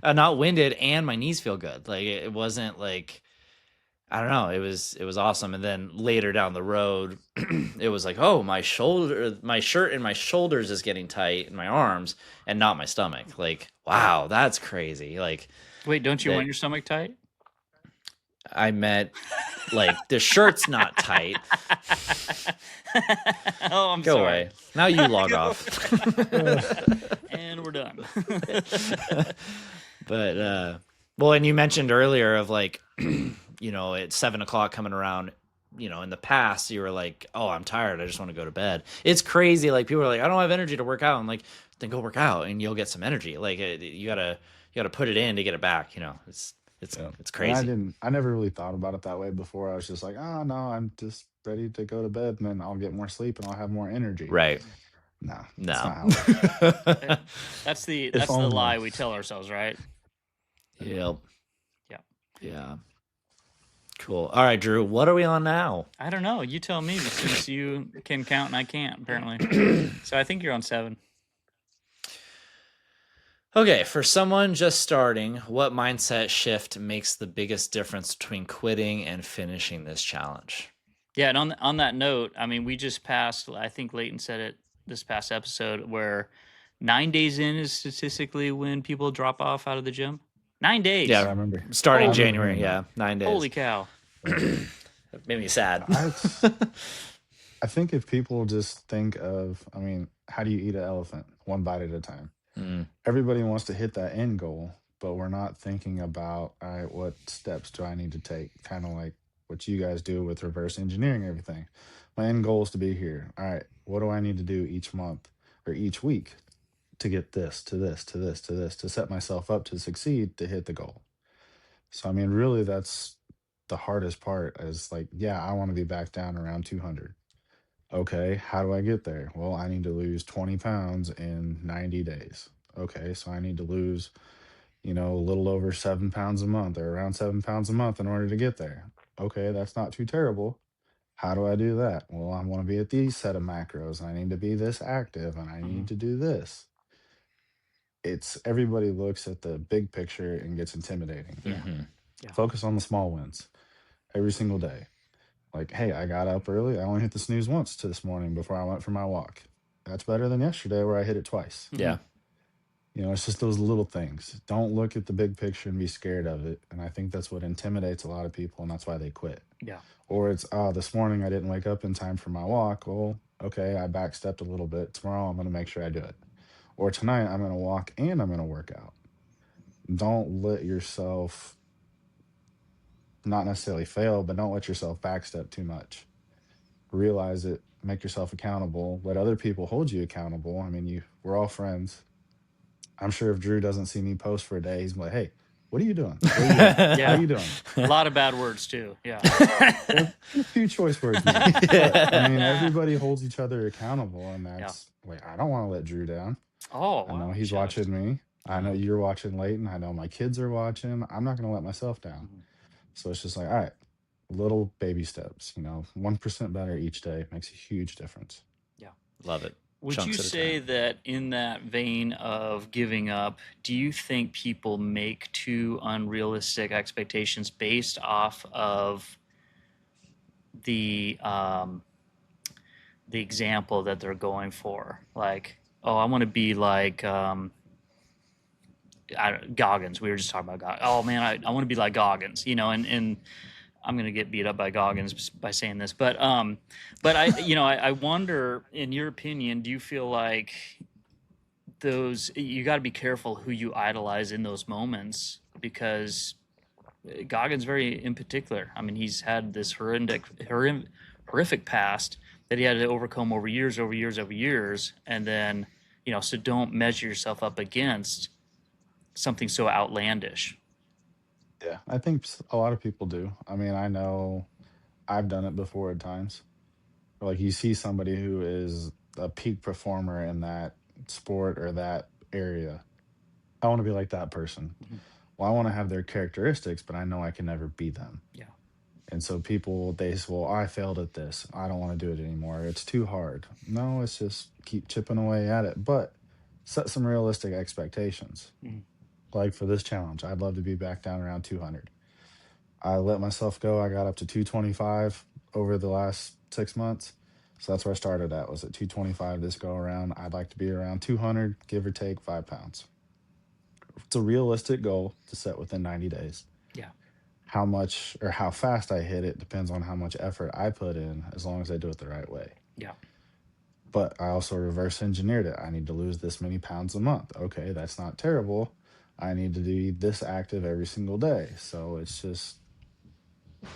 I'm not winded and my knees feel good. Like it wasn't like, I don't know. It was awesome. And then later down the road, it was like, oh, my shirt and my shoulders is getting tight in my arms and not my stomach. Like, wow, that's crazy. Like, Wait, don't you that- want your stomach tight? I meant like the shirt's not tight. Oh, I'm Go sorry. away. Now you log off. And we're done. But well, and you mentioned earlier of like, at 7:00 coming around, in the past you were like, oh, I'm tired, I just want to go to bed. It's crazy. Like people are like, I don't have energy to work out. I'm like, then go work out and you'll get some energy. Like you gotta put it in to get it back. It's Yeah. crazy. And I never really thought about it that way before. I was just like, oh no, I'm just ready to go to bed and then I'll get more sleep and I'll have more energy. Right. No, No. that's not how it works. That's the If only. lie we tell ourselves, right? Yep. Yeah. Yeah. Cool. All right, Drew, what are we on now? I don't know. You tell me, since you can count and I can't, apparently. So I think you're on 7. Okay, for someone just starting, what mindset shift makes the biggest difference between quitting and finishing this challenge? Yeah, and on that note, I mean, we just passed, I think Leighton said it this past episode, where 9 days in is statistically when people drop off out of the gym. 9 days. Yeah, I remember. starting I remember January, hearing yeah, that. 9 days. Holy cow. That made me sad. I think if people just think of, I mean, how do you eat an elephant? One bite at a time. Mm. Everybody wants to hit that end goal, but we're not thinking about, all right, what steps do I need to take? Kind of like what you guys do with reverse engineering everything. My end goal is to be here. All right, what do I need to do each month or each week to get this, to this, to this, to this, to set myself up to succeed to hit the goal? So, I mean, really, that's the hardest part is like, yeah, I want to be back down around 200. Okay, how do I get there? Well, I need to lose 20 pounds in 90 days. Okay, so I need to lose, a little over 7 pounds a month or around 7 pounds a month in order to get there. Okay, that's not too terrible. How do I do that? Well, I want to be at these set of macros and I need to be this active and I need to do this. It's everybody looks at the big picture and gets intimidating. Mhm. Yeah. Focus on the small wins every single day. Like, hey, I got up early. I only hit the snooze once to this morning before I went for my walk. That's better than yesterday where I hit it twice. Yeah. It's just those little things. Don't look at the big picture and be scared of it. And I think that's what intimidates a lot of people, and that's why they quit. Yeah. Or it's, oh, this morning I didn't wake up in time for my walk. Well, okay, I backstepped a little bit. Tomorrow I'm going to make sure I do it. Or tonight I'm going to walk and I'm going to work out. Don't let yourself not necessarily fail, but don't let yourself backstep too much. Realize it, make yourself accountable, let other people hold you accountable. I mean, we're all friends. I'm sure if Drew doesn't see me post for a day, he's like, hey, what are you doing? What are you doing? Yeah. How are you doing? A lot of bad words, too. Yeah. Well, a few choice words, maybe. But, I mean, everybody holds each other accountable, and that's like, I don't want to let Drew down. Oh, I know wow. he's Shucks. watching me. I know you're watching Leighton. I know my kids are watching. I'm not going to let myself down. So it's just like, all right, little baby steps, 1% better each day makes a huge difference. Yeah. Love it. Would Chunks you at a say time. that in that vein of giving up, do you think people make too unrealistic expectations based off of the example that they're going for? Like, oh, I want to be like Goggins. We were just talking about Goggins. Oh man, I want to be like Goggins, and I'm gonna get beat up by Goggins by saying this, but I wonder, in your opinion, do you feel like you got to be careful who you idolize in those moments, because Goggins very in particular, I mean, he's had this horrific past that he had to overcome over years, and then so don't measure yourself up against something so outlandish. Yeah, I think a lot of people do. I mean, I know I've done it before at times. Like you see somebody who is a peak performer in that sport or that area. I want to be like that person. Well, I want to have their characteristics, but I know I can never be them. Yeah. And so people, they say, well, I failed at this. I don't want to do it anymore. It's too hard. No, it's just keep chipping away at it, but set some realistic expectations. Like for this challenge, I'd love to be back down around 200. I let myself go. I got up to 225 over the last 6 months. So that's where I started at, was at 225 this go around. I'd like to be around 200, give or take 5 pounds. It's a realistic goal to set within 90 days. Yeah. How much or how fast I hit it depends on how much effort I put in, as long as I do it the right way. Yeah. But I also reverse engineered it. I need to lose this many pounds a month. Okay, that's not terrible. I need to be this active every single day. So it's just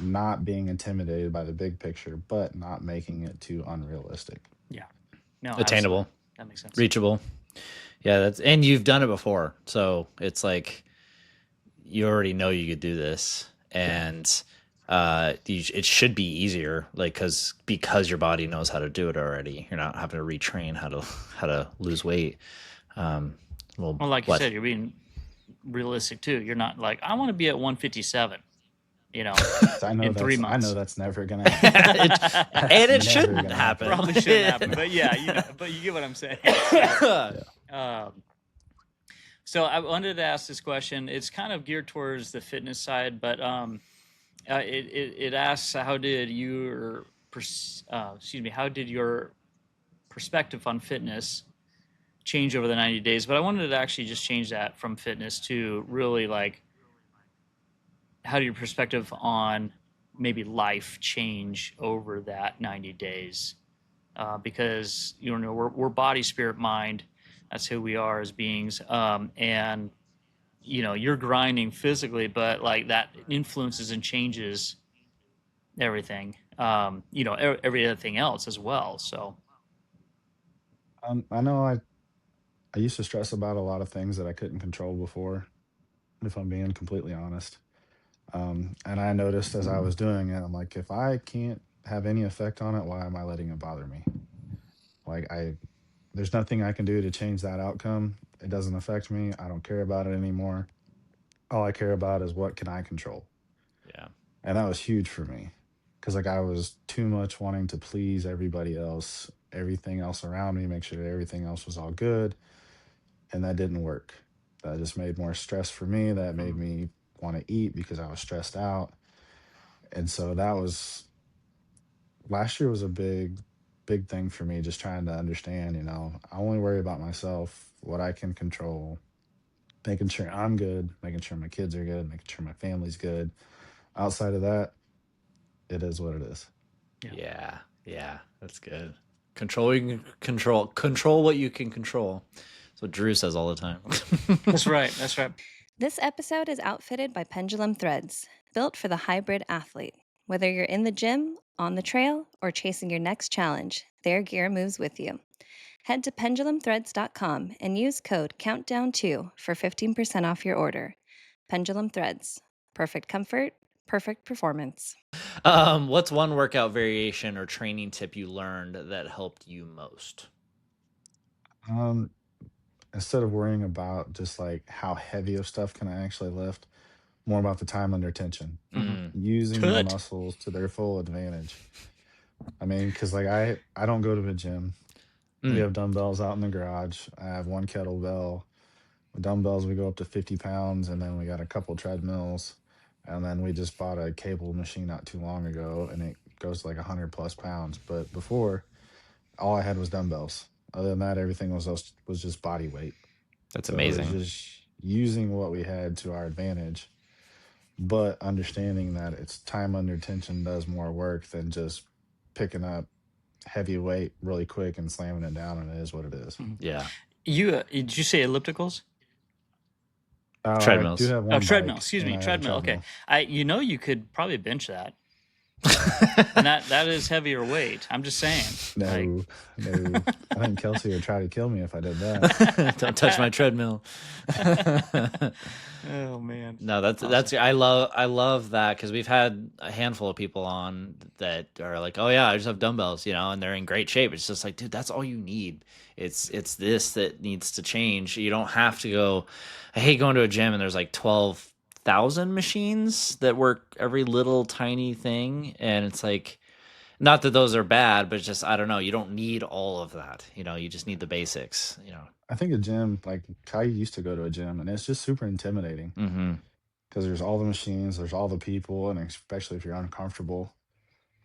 not being intimidated by the big picture, but not making it too unrealistic. Yeah. No, Attainable. absolutely. That makes sense. Reachable. Yeah, and you've done it before. So it's like you already know you could do this. And it should be easier, like because your body knows how to do it already. You're not having to retrain how to lose weight. Well, like you said, you're being realistic too. You're not like, I want to be at 157, in 3 months. I know that's never gonna happen. And it shouldn't happen. Probably shouldn't happen. But yeah, but you get what I'm saying. So I wanted to ask this question. It's kind of geared towards the fitness side, but it asks, how did your perspective on fitness change over the 90 days? But I wanted to actually just change that from fitness to really like, how did your perspective on maybe life change over that 90 days? Because we're body, spirit, mind. That's who we are as beings. And you're grinding physically, but like that influences and changes everything. Everything else as well. So I know I used to stress about a lot of things that I couldn't control before, if I'm being completely honest. And I noticed as I was doing it, I'm like, if I can't have any effect on it, why am I letting it bother me? Like there's nothing I can do to change that outcome. It doesn't affect me. I don't care about it anymore. All I care about is what can I control. Yeah. And that was huge for me because like I was too much wanting to please everybody else, everything else around me, make sure that everything else was all good. And that didn't work. That just made more stress for me. That made me want to eat because I was stressed out. And so that was last year was a big thing for me, just trying to understand, I only worry about myself, what I can control, making sure I'm good, making sure my kids are good, making sure my family's good. Outside of that, it is what it is. Yeah, that's good. Control what you can control. That's what Drew says all the time. That's right. This episode is outfitted by Pendulum Threads, built for the hybrid athlete. Whether you're in the gym, on the trail, or chasing your next challenge, their gear moves with you. Head to pendulumthreads.com and use code COUNTDOWN2 for 15% off your order. Pendulum Threads. Perfect comfort, perfect performance. What's one workout variation or training tip you learned that helped you most? Instead of worrying about just like how heavy of stuff can I actually lift, more about the time under tension, using the muscles to their full advantage. I mean, because like I don't go to the gym. We have dumbbells out in the garage. I have one kettlebell. With dumbbells, we go up to 50 pounds, and then we got a couple treadmills. And then we just bought a cable machine not too long ago, and it goes like 100 plus pounds. But before, all I had was dumbbells. Other than that, everything was just body weight. That's amazing. It was just using what we had to our advantage, but understanding that it's time under tension does more work than just picking up heavy weight really quick and slamming it down, and it is what it is. Yeah. Did you say ellipticals? Treadmills. I do have one treadmill. bike, Excuse me, and I have a treadmill. Okay, you could probably bench that. And that is heavier weight. I'm just saying. No. I think Kelsey would try to kill me if I did that. Don't touch my treadmill. Oh man. No, that's I love that, because we've had a handful of people on that are like, oh yeah, I just have dumbbells, and they're in great shape. It's just like, dude, that's all you need. It's this that needs to change. You don't have to go. I hate going to a gym and there's like 12,000 machines that work every little tiny thing, and it's like, not that those are bad, but it's just, I don't know, you don't need all of that. You just need the basics. I think a gym, like Kai used to go to a gym, and it's just super intimidating because there's all the machines, there's all the people, and especially if you're uncomfortable.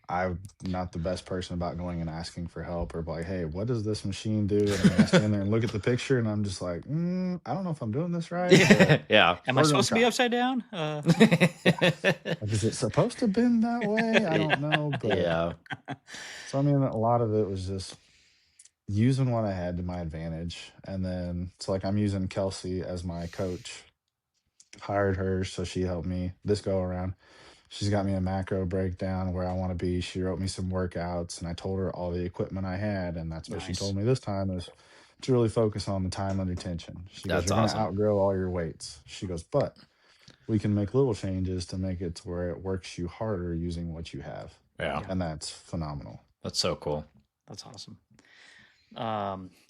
I'm not the best person about going and asking for help, or like, hey, what does this machine do? And I stand there and look at the picture, and I'm just like, I don't know if I'm doing this right. Yeah. Am I supposed to be upside down? Is it supposed to bend that way? I don't know. But yeah. So I mean, a lot of it was just using what I had to my advantage, and then it's like I'm using Kelsey as my coach. Hired her so she helped me this go around. She's got me a macro breakdown where I want to be. She wrote me some workouts, and I told her all the equipment I had, and that's what she told me this time is to really focus on the time under tension. She goes, you're going to outgrow all your weights. She goes, but we can make little changes to make it to where it works you harder using what you have. Yeah. Yeah. And that's phenomenal. That's so cool. That's awesome.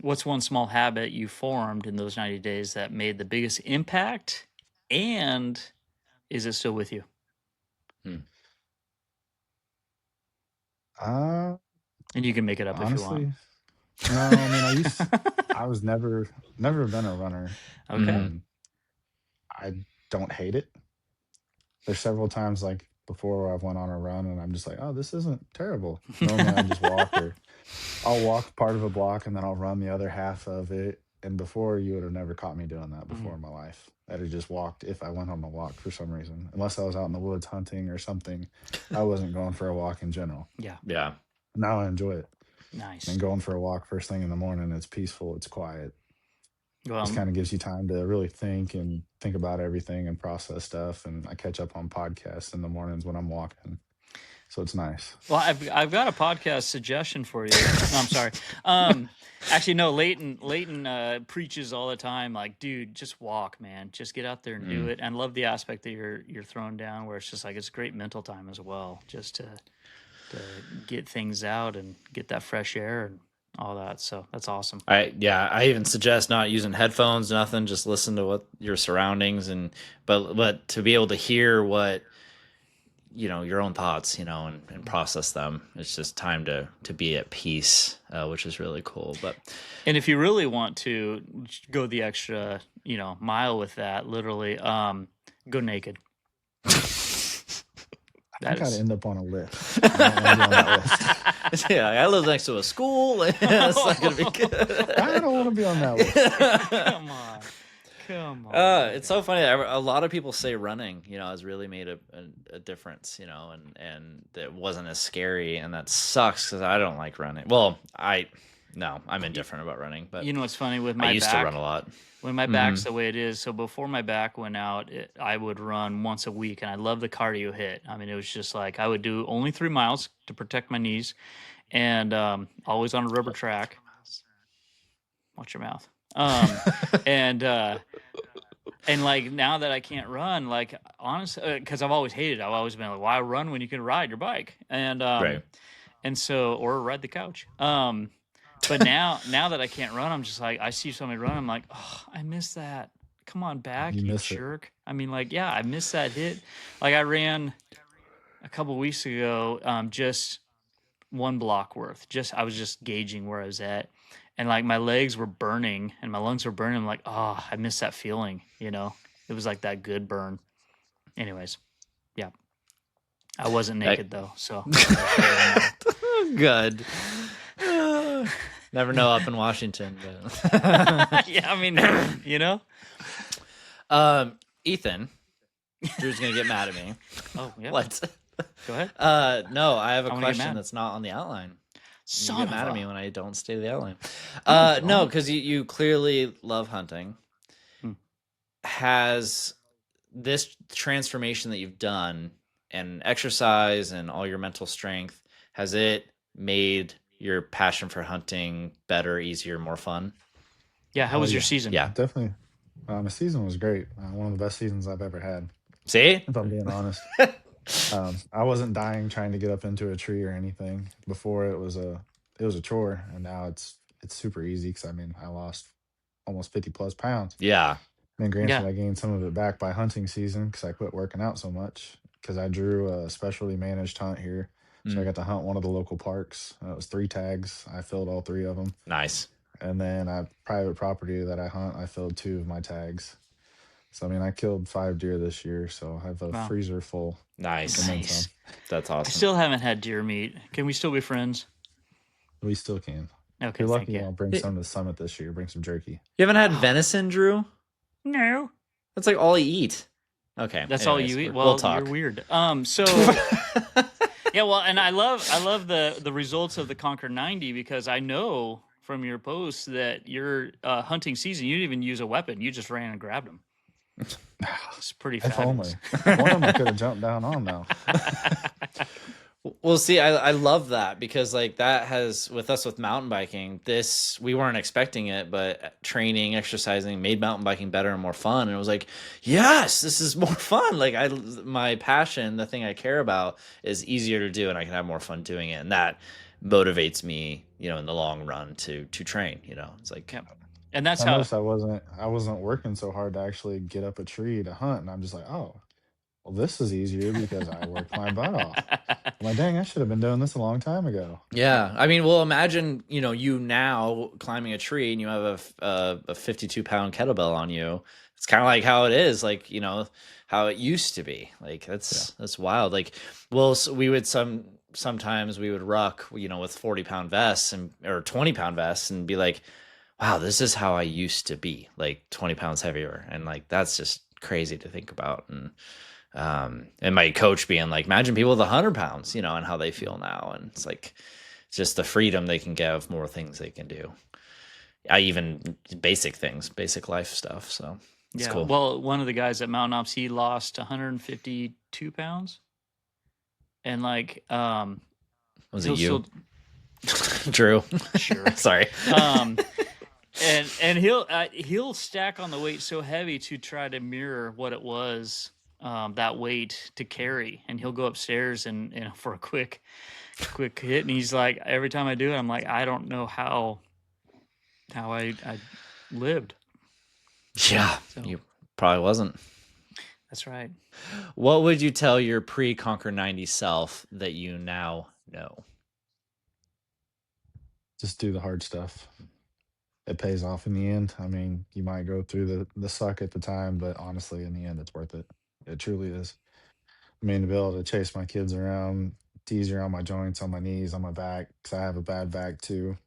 What's one small habit you formed in those 90 days that made the biggest impact, and is it still with you? Uh, And you can make it up if you want. honestly, no, I mean, I was never been a runner, Okay. and I don't hate it. There's several times like before where I've went on a run and I'm just like, oh, this isn't terrible. Normally I just walk, or I'll walk part of a block and then I'll run the other half of it. And before, you would have never caught me doing that before in my life. I'd have just walked if I went on a walk for some reason, unless I was out in the woods hunting or something. I wasn't going for a walk in general. Yeah. Yeah. Now I enjoy it. Nice. And going for a walk first thing in the morning, it's peaceful, it's quiet. Well, Just kind of gives you time to really think about everything and process stuff. And I catch up on podcasts in the mornings when I'm walking. So it's nice. well, I've got a podcast suggestion for you. No, I'm sorry. Actually, no. Leighton preaches all the time. Like, dude, just walk, man. Just get out there and do it. And I love the aspect that you're throwing down, where it's just like it's great mental time as well, just to get things out and get that fresh air and all that. So that's awesome. I even suggest not using headphones, nothing. Just listen to what your surroundings but to be able to hear what your own thoughts, and process them. It's just time to be at peace, which is really cool. But And if you really want to go the extra, mile with that, literally, go naked. I think I'd end up on a list. I don't wanna be on that list. yeah, I live next to a school. It's not gonna be good. I don't want to be on that list. Come on. Come on. It's so funny. A lot of people say running, has really made a difference, and that wasn't as scary, and that sucks because I don't like running. Well, I'm indifferent about running, but You know what's funny with my I used back? to run a lot. When my back's the way it is, so before my back went out, I would run once a week, and I love the cardio hit. I mean, it was just like I would do only 3 miles to protect my knees, and always on a rubber track. Watch your mouth. And like now that I can't run, like honestly, because I've always hated it. I've always been like, why run when you can ride your bike? And Right. and so, or ride the couch. But now that I can't run, I'm just like, I see somebody run, I'm like, oh, I miss that. Come on back, You you miss it. jerk. I mean, like, yeah, I miss that hit. Like I ran a couple weeks ago, just 1 block worth. I was just gauging where I was at. And like my legs were burning and my lungs were burning. I'm like, oh, I miss that feeling, It was like that good burn. Anyways, yeah. I wasn't naked though, so Good. Never know up in Washington. But yeah, I mean, Ethan, Drew's gonna get mad at me. Oh yeah. What? Go ahead. No, I have a I wanna get question mad. that's not on the outline. You Son get of mad a- at me when I don't stay to the outline. Oh, No, because you clearly love hunting. Hmm. Has this transformation that you've done and exercise and all your mental strength, has it made your passion for hunting better, easier, more fun? Yeah, how Oh, was your yeah. season? Yeah. Definitely. The season was great. One of the best seasons I've ever had, See? if I'm being honest. I wasn't dying trying to get up into a tree or anything. Before it was a chore, and now it's super easy because I lost almost 50 plus pounds. Yeah. I mean, granted, Yeah. I gained some of it back by hunting season because I quit working out so much because I drew a specialty managed hunt here. So I got to hunt one of the local parks. It was 3 tags. I filled all 3 of them. Nice. And then private property that I hunt, I filled 2 of my tags. So, I killed 5 deer this year. So I have a Wow. freezer full. Nice. And then Nice. some. That's I awesome. still haven't had deer meat. Can we still be friends? We still can. Okay, If you're thank lucky, you. I'll bring some to the summit this year. Bring some jerky. You haven't had venison, Drew? No. That's like all you eat. Okay. That's all anyways, you eat. we'll Well, talk. you're weird. So yeah, well, and I love the results of the Conquer 90 because I know from your posts that your hunting season you didn't even use a weapon. You just ran and grabbed them. It's pretty If only. fabulous. One of them I could have jumped down on, though. Well, see, I love that because like that has with us with mountain biking, this we weren't expecting it, but training, exercising made mountain biking better and more fun. And it was like, yes, this is more fun. Like my passion, the thing I care about is easier to do and I can have more fun doing it. And that motivates me, in the long run to train, It's like, Yep. And that's I how. noticed I wasn't working so hard to actually get up a tree to hunt, and I'm just like, oh, well, this is easier because I worked my butt off. I'm like, dang, I should have been doing this a long time ago. yeah. I mean, well, imagine, you now climbing a tree and you have a 52-pound kettlebell on you. It's kind of like how it is, like, how it used to be. Like, Yeah. that's wild. Like, well, so we would sometimes we would ruck, with 40-pound vests or 20-pound vests and be like, wow, this is how I used to be, like 20 pounds heavier. And like, that's just crazy to think about. And my coach being like, imagine people with 100 pounds, and how they feel now. And it's like, it's just the freedom they can give, more things they can do. I even basic things, basic life stuff. So it's Yeah. cool. Well, one of the guys at Mountain Ops, he lost 152 pounds. And like, Was it he'll you? still, Drew? sure. Sorry. And he'll stack on the weight so heavy to try to mirror what it was, that weight to carry. And he'll go upstairs and for a quick hit. And he's like, every time I do it, I'm like, I don't know how I lived. Yeah, So you probably wasn't. that's right. What would you tell your pre-Conquer 90 self that you now know? Just do the hard stuff. It pays off in the end. I mean, you might go through the suck at the time, but honestly, in the end, it's worth it. It truly is. I mean, to be able to chase my kids around, tease around my joints, on my knees, on my back, because I have a bad back too.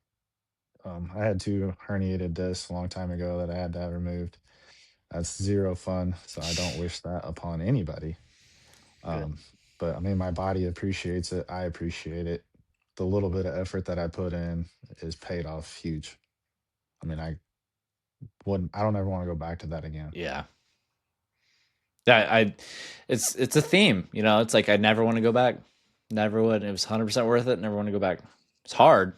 I had two herniated discs a long time ago that I had to have removed. That's zero fun, so I don't wish that upon anybody. Good. Um, but I mean, my body appreciates it. I appreciate it. The little bit of effort that I put in is paid off huge. I mean, I don't ever want to go back to that again. Yeah. It's a theme, it's like I never want to go back. Never would. It was 100% worth it. Never want to go back. It's hard,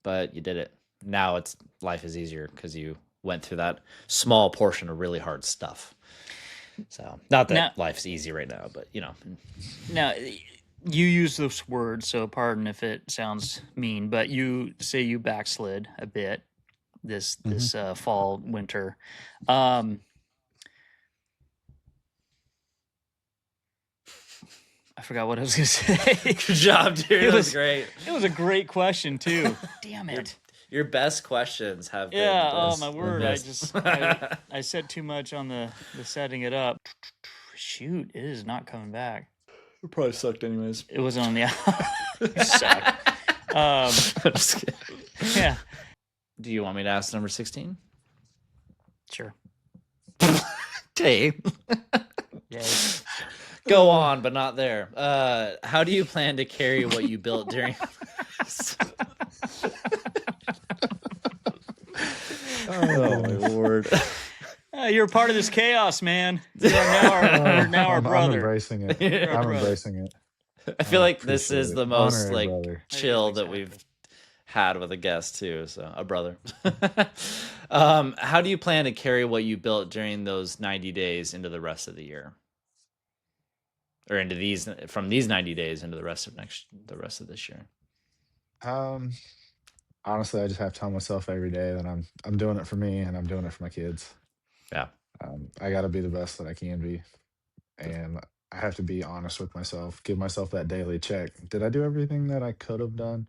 but you did it. Now life is easier because you went through that small portion of really hard stuff. So not that Now, life's easy right now, but now you use those words, so pardon if it sounds mean, but you say you backslid a bit this fall winter. I forgot what I was going to say. Good job, dude. It was great. It was a great question too. Damn it. Your best questions have been. Yeah. Oh my word! I said too much on the setting it up. Shoot, it is not coming back. It probably sucked anyways. It wasn't on the suck. Just kidding. Yeah. Do you want me to ask number 16? Sure. Okay. Yeah. Go on, but not there. How do you plan to carry what you built during? Oh my lord! You're a part of this chaos, man. You're now our brother. I'm embracing it. I'm embracing it. I feel like this is the most Honorary like brother. chill that we've had with a guest too. So a brother. How do you plan to carry what you built during those 90 days into the rest of the year? Or from these 90 days into the rest of this year? Honestly, I just have to tell myself every day that I'm doing it for me and I'm doing it for my kids. Yeah. I got to be the best that I can be, and I have to be honest with myself. Give myself that daily check. Did I do everything that I could have done?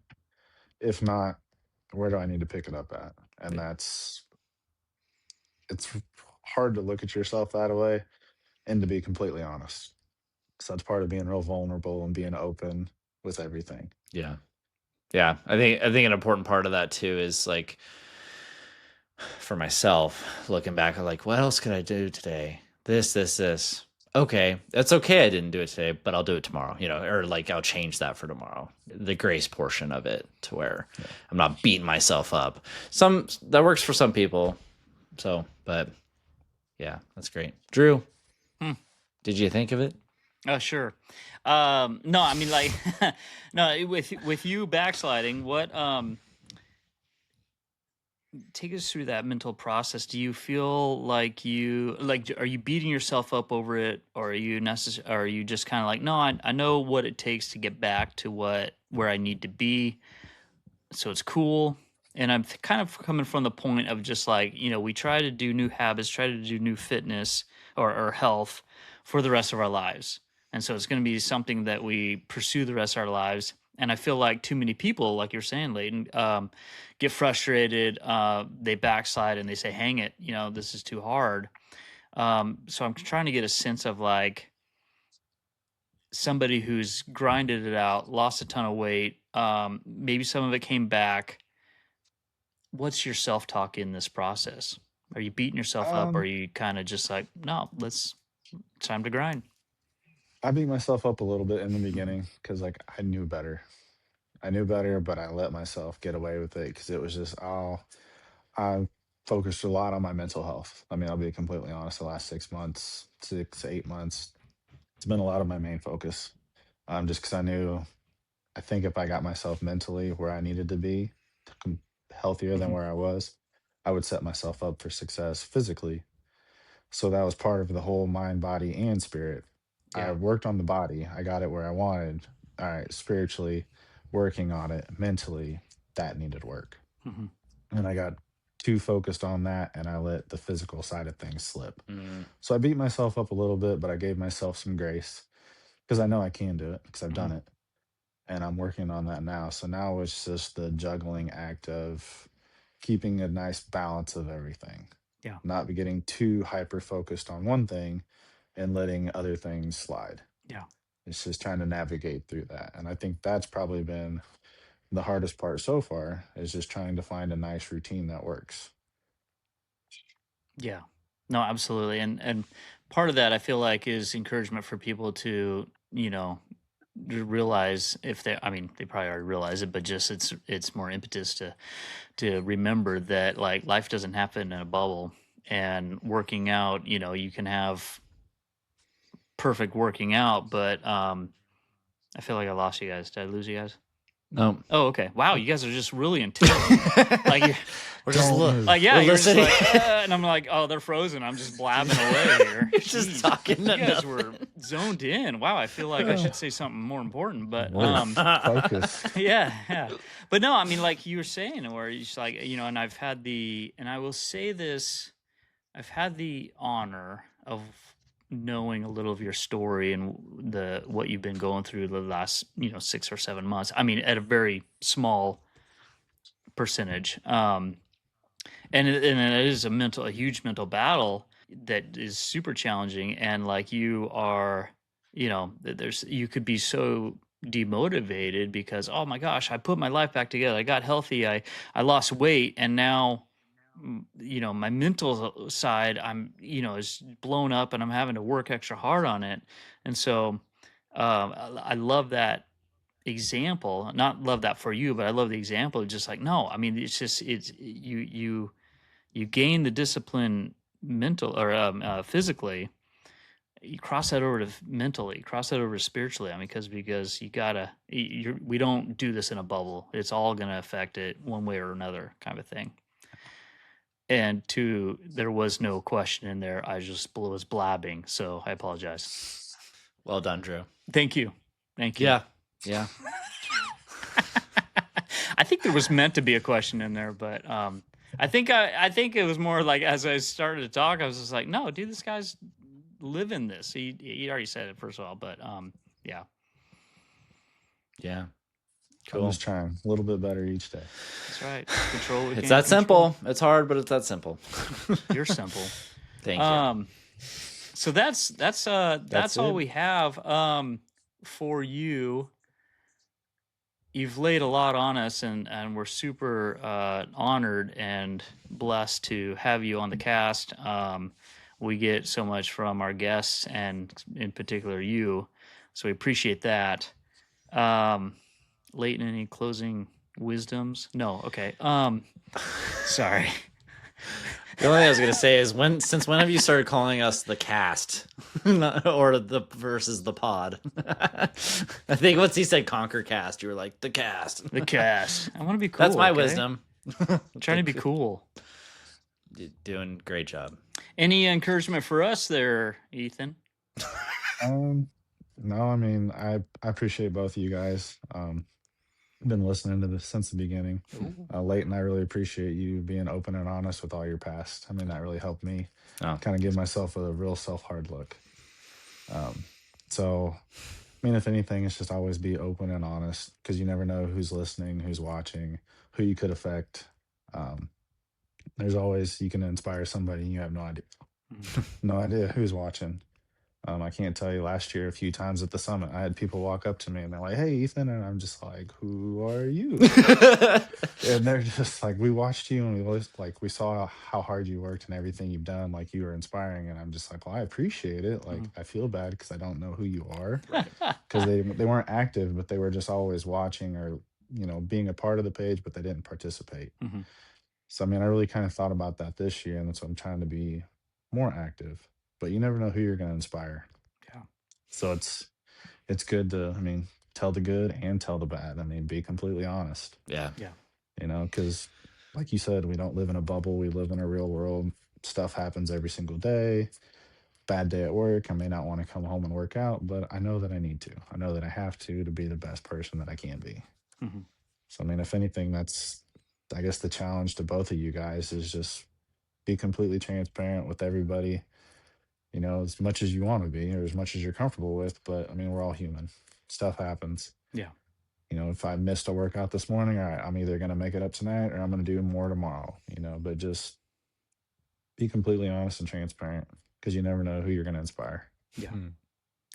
If not, where do I need to pick it up at? And it's hard to look at yourself that way and to be completely honest. So that's part of being real vulnerable and being open with everything. Yeah. Yeah. I think an important part of that too is like for myself, looking back, I'm like, what else could I do today? This. Okay, that's okay. I didn't do it today, but I'll do it tomorrow, or like I'll change that for tomorrow. The grace portion of it to where I'm not beating myself up. That works for some people. So, but yeah, that's great. Drew, did you think of it? Oh, sure. No, I mean, like, no, with you backsliding, what take us through that mental process. Do you feel like are you beating yourself up over it, or are you just kind of like, no, I know what it takes to get back to where I need to be, so it's cool. And I'm kind of coming from the point of just like, we try to do new habits, try to do new fitness or health for the rest of our lives. And so it's going to be something that we pursue the rest of our lives. And I feel like too many people, like you're saying, Leighton, get frustrated, they backslide and they say, hang it, this is too hard. So I'm trying to get a sense of like somebody who's grinded it out, lost a ton of weight, maybe some of it came back. What's your self-talk in this process? Are you beating yourself up, or are Um, you kind of just like, no, it's time to grind? I beat myself up a little bit in the beginning because like I knew better. I knew better, but I let myself get away with it because it was just, I focused a lot on my mental health. I mean, I'll be completely honest, the last 6 months, 6 to 8 months, it's been a lot of my main focus. Just because I think if I got myself mentally where I needed to be, healthier than Mhm. where I was, I would set myself up for success physically. So that was part of the whole mind, body, and spirit. I Yeah. worked on the body, I got it where I wanted. All right, spiritually, working on it, mentally, that needed work. Hmm. And I got too focused on that and I let the physical side of things slip. Mm, So I beat myself up a little bit, but I gave myself some grace because I know I can do it because I've Hmm. done it and I'm working on that now. So now it's just the juggling act of keeping a nice balance of everything, Yeah. not be getting too hyper focused on one thing and letting other things slide. Yeah. It's just trying to navigate through that. And I think that's probably been the hardest part so far is just trying to find a nice routine that works. Yeah. No, absolutely. And part of that I feel like is encouragement for people to, realize if they, I mean, they probably already realize it, but just it's more impetus to remember that like life doesn't happen in a bubble. And working out, you can have perfect working out, but I feel like I lost you guys. Did I lose you guys? no. Oh, okay. Wow, you guys are just really intense. Like you're We're just Don't like, move. yeah, we're you're just listening. like, and I'm like, oh, they're frozen. I'm just blabbing away here. You're just Jeez, talking you to guys were nothing. zoned in. Wow, I feel like I should say something more important, but We're focused. yeah, yeah. But no, I mean, like you were saying, where it's like, and and I will say this, I've had the honor of knowing a little of your story and the what you've been going through the last, 6 or 7 months. I mean, at a very small percentage. And it is a huge mental battle that is super challenging. And like you are, you could be so demotivated because, oh my gosh, I put my life back together. I got healthy. I lost weight. And now, my mental side, is blown up and I'm having to work extra hard on it. And so, I love that example, not love that for you, but I love the example of just like, no, I mean, it's you gain the discipline mental or physically, you cross that over to mentally, cross that over to spiritually. I mean, because you gotta, we don't do this in a bubble. It's all going to affect it one way or another, kind of thing. And two, there was no question in there. I just was blabbing, so I apologize. Well done, Drew. Thank you, thank you. Yeah. Yeah. I think there was meant to be a question in there, but I think it was more like as I started to talk, I was just like, no, dude, this guy's living this. He already said it first of all, but yeah, Yeah. I'm Cool. just trying a little bit better each day. that's right. Control what we It's can't that control. simple. It's hard, but it's that simple. You're simple. Thank you. So that's all it. we have for you. You've laid a lot on us, and we're super honored and blessed to have you on the cast. We get so much from our guests, and in particular you, so we appreciate that. Leighton, any closing wisdoms? No. Okay. Sorry. The only thing I was gonna say is since when have you started calling us the cast, or the versus the pod? I think once he said Conquer Cast, you were like the cast. The cast. I want to be cool. That's my okay? wisdom. I'm trying to be cool. You're doing a great job. Any encouragement for us there, Ethan? No, I mean, I appreciate both of you guys. Been listening to this since the beginning. Leighton, I really appreciate you being open and honest with all your past. I mean, that really helped me Oh. kind of give myself a real hard look. So, I mean, if anything, it's just always be open and honest because you never know who's listening, who's watching, who you could affect. There's always, you can inspire somebody and you have no idea, no idea who's watching. I can't tell you, last year a few times at the summit, I had people walk up to me and they're like, "Hey, Ethan," and I'm just like, "Who are you?" And they're just like, "We watched you and we saw how hard you worked and everything you've done. Like, you were inspiring." And I'm just like, "Well, I appreciate it. Like, I feel bad because I don't know who you are, because they weren't active, but they were just always watching or being a part of the page, but they didn't participate." So I mean, I really kind of thought about that this year, and that's what I'm trying to be more active. But you never know who you're going to inspire. Yeah. So it's good to, I mean, tell the good and tell the bad. I mean, be completely honest. Yeah. Because like you said, we don't live in a bubble. We live in a real world. Stuff happens every single day. Bad day at work. I may not want to come home and work out, but I know that I need to. I know that I have to be the best person that I can be. So, I mean, if anything, that's, I guess, the challenge to both of you guys is just be completely transparent with everybody, as much as you want to be or as much as you're comfortable with. But I mean, we're all human. Stuff happens. Yeah. If I missed a workout this morning, all right, I'm either going to make it up tonight or I'm going to do more tomorrow, but just be completely honest and transparent because you never know who you're going to inspire. Yeah.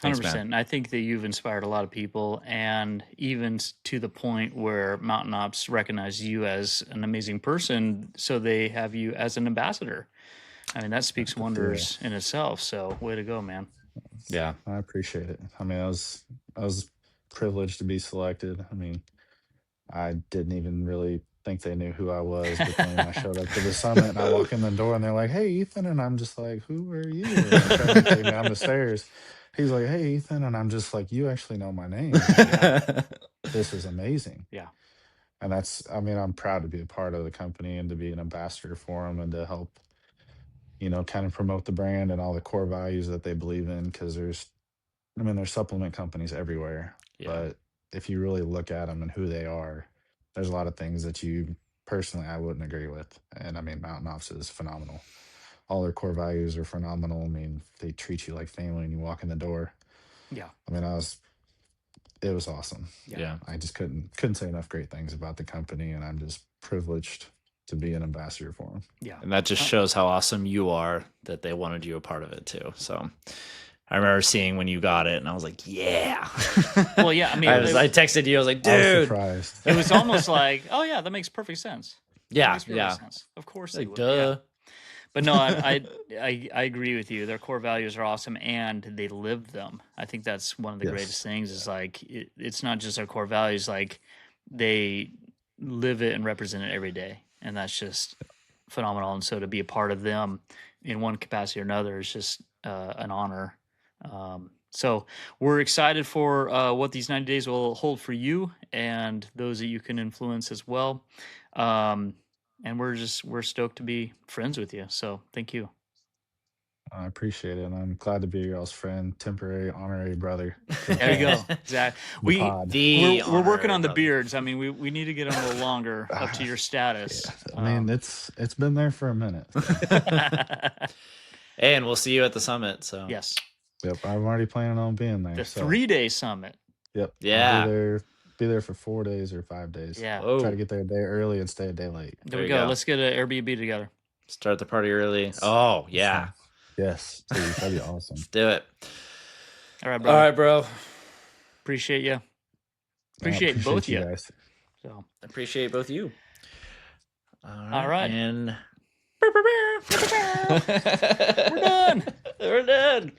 Thanks, 100%. I think that you've inspired a lot of people, and even to the point where Mountain Ops recognize you as an amazing person, so they have you as an ambassador. I mean, that speaks wonders in itself. So, way to go, man. Yeah. I appreciate it. I mean, I was privileged to be selected. I mean, I didn't even really think they knew who I was, but then I showed up to the summit and I walk in the door and they're like, "Hey, Ethan," and I'm just like, "Who are you?" And they try to take me down the stairs. He's like, "Hey, Ethan," and I'm just like, "You actually know my name. This is amazing." Yeah. And that's, I mean, I'm proud to be a part of the company and to be an ambassador for them and to help, kind of promote the brand and all the core values that they believe in. Because there's supplement companies everywhere, but if you really look at them and who they are, there's a lot of things that I wouldn't agree with. And I mean, Mountain Ops is phenomenal. All their core values are phenomenal. I mean, they treat you like family when you walk in the door. Yeah. I mean, it was awesome. Yeah. I just couldn't say enough great things about the company, and I'm just privileged to be an ambassador for them. Yeah. And that just shows how awesome you are that they wanted you a part of it too. So I remember seeing when you got it and I was like, yeah. Well, yeah. I mean, I texted you. I was like, I was dude. surprised. It was almost like, oh, yeah, that makes perfect sense. Yeah. Makes perfect sense. Of course they Like, would. duh. Yeah. But no, I agree with you. Their core values are awesome, and they live them. I think that's one of the greatest things. Is like it's not just their core values; like they live it and represent it every day, and that's just phenomenal. And so to be a part of them in one capacity or another is just an honor. So we're excited for what these 90 days will hold for you and those that you can influence as well. And we're stoked to be friends with you. So thank you. I appreciate it, and I'm glad to be your all's friend, temporary honorary brother. There you go. Exactly. We're working on the brother. beards. I mean, we need to get them a little longer up to your status. I mean, it's been there for a minute. And we'll see you at the summit. So Yes. Yep, I'm already planning on being there. The so 3-day summit. Yep. Yeah. I'll be there for 4 days or 5 days. Yeah. Whoa. Try to get there a day early and stay a day late. There we go. Let's get an Airbnb together. Start the party early. Oh, yeah. Yes, please. That'd be awesome. Let's do it. All right, bro. All right, bro. Appreciate you. Appreciate both you you guys. So Appreciate both you. All right. And we're done. We're done.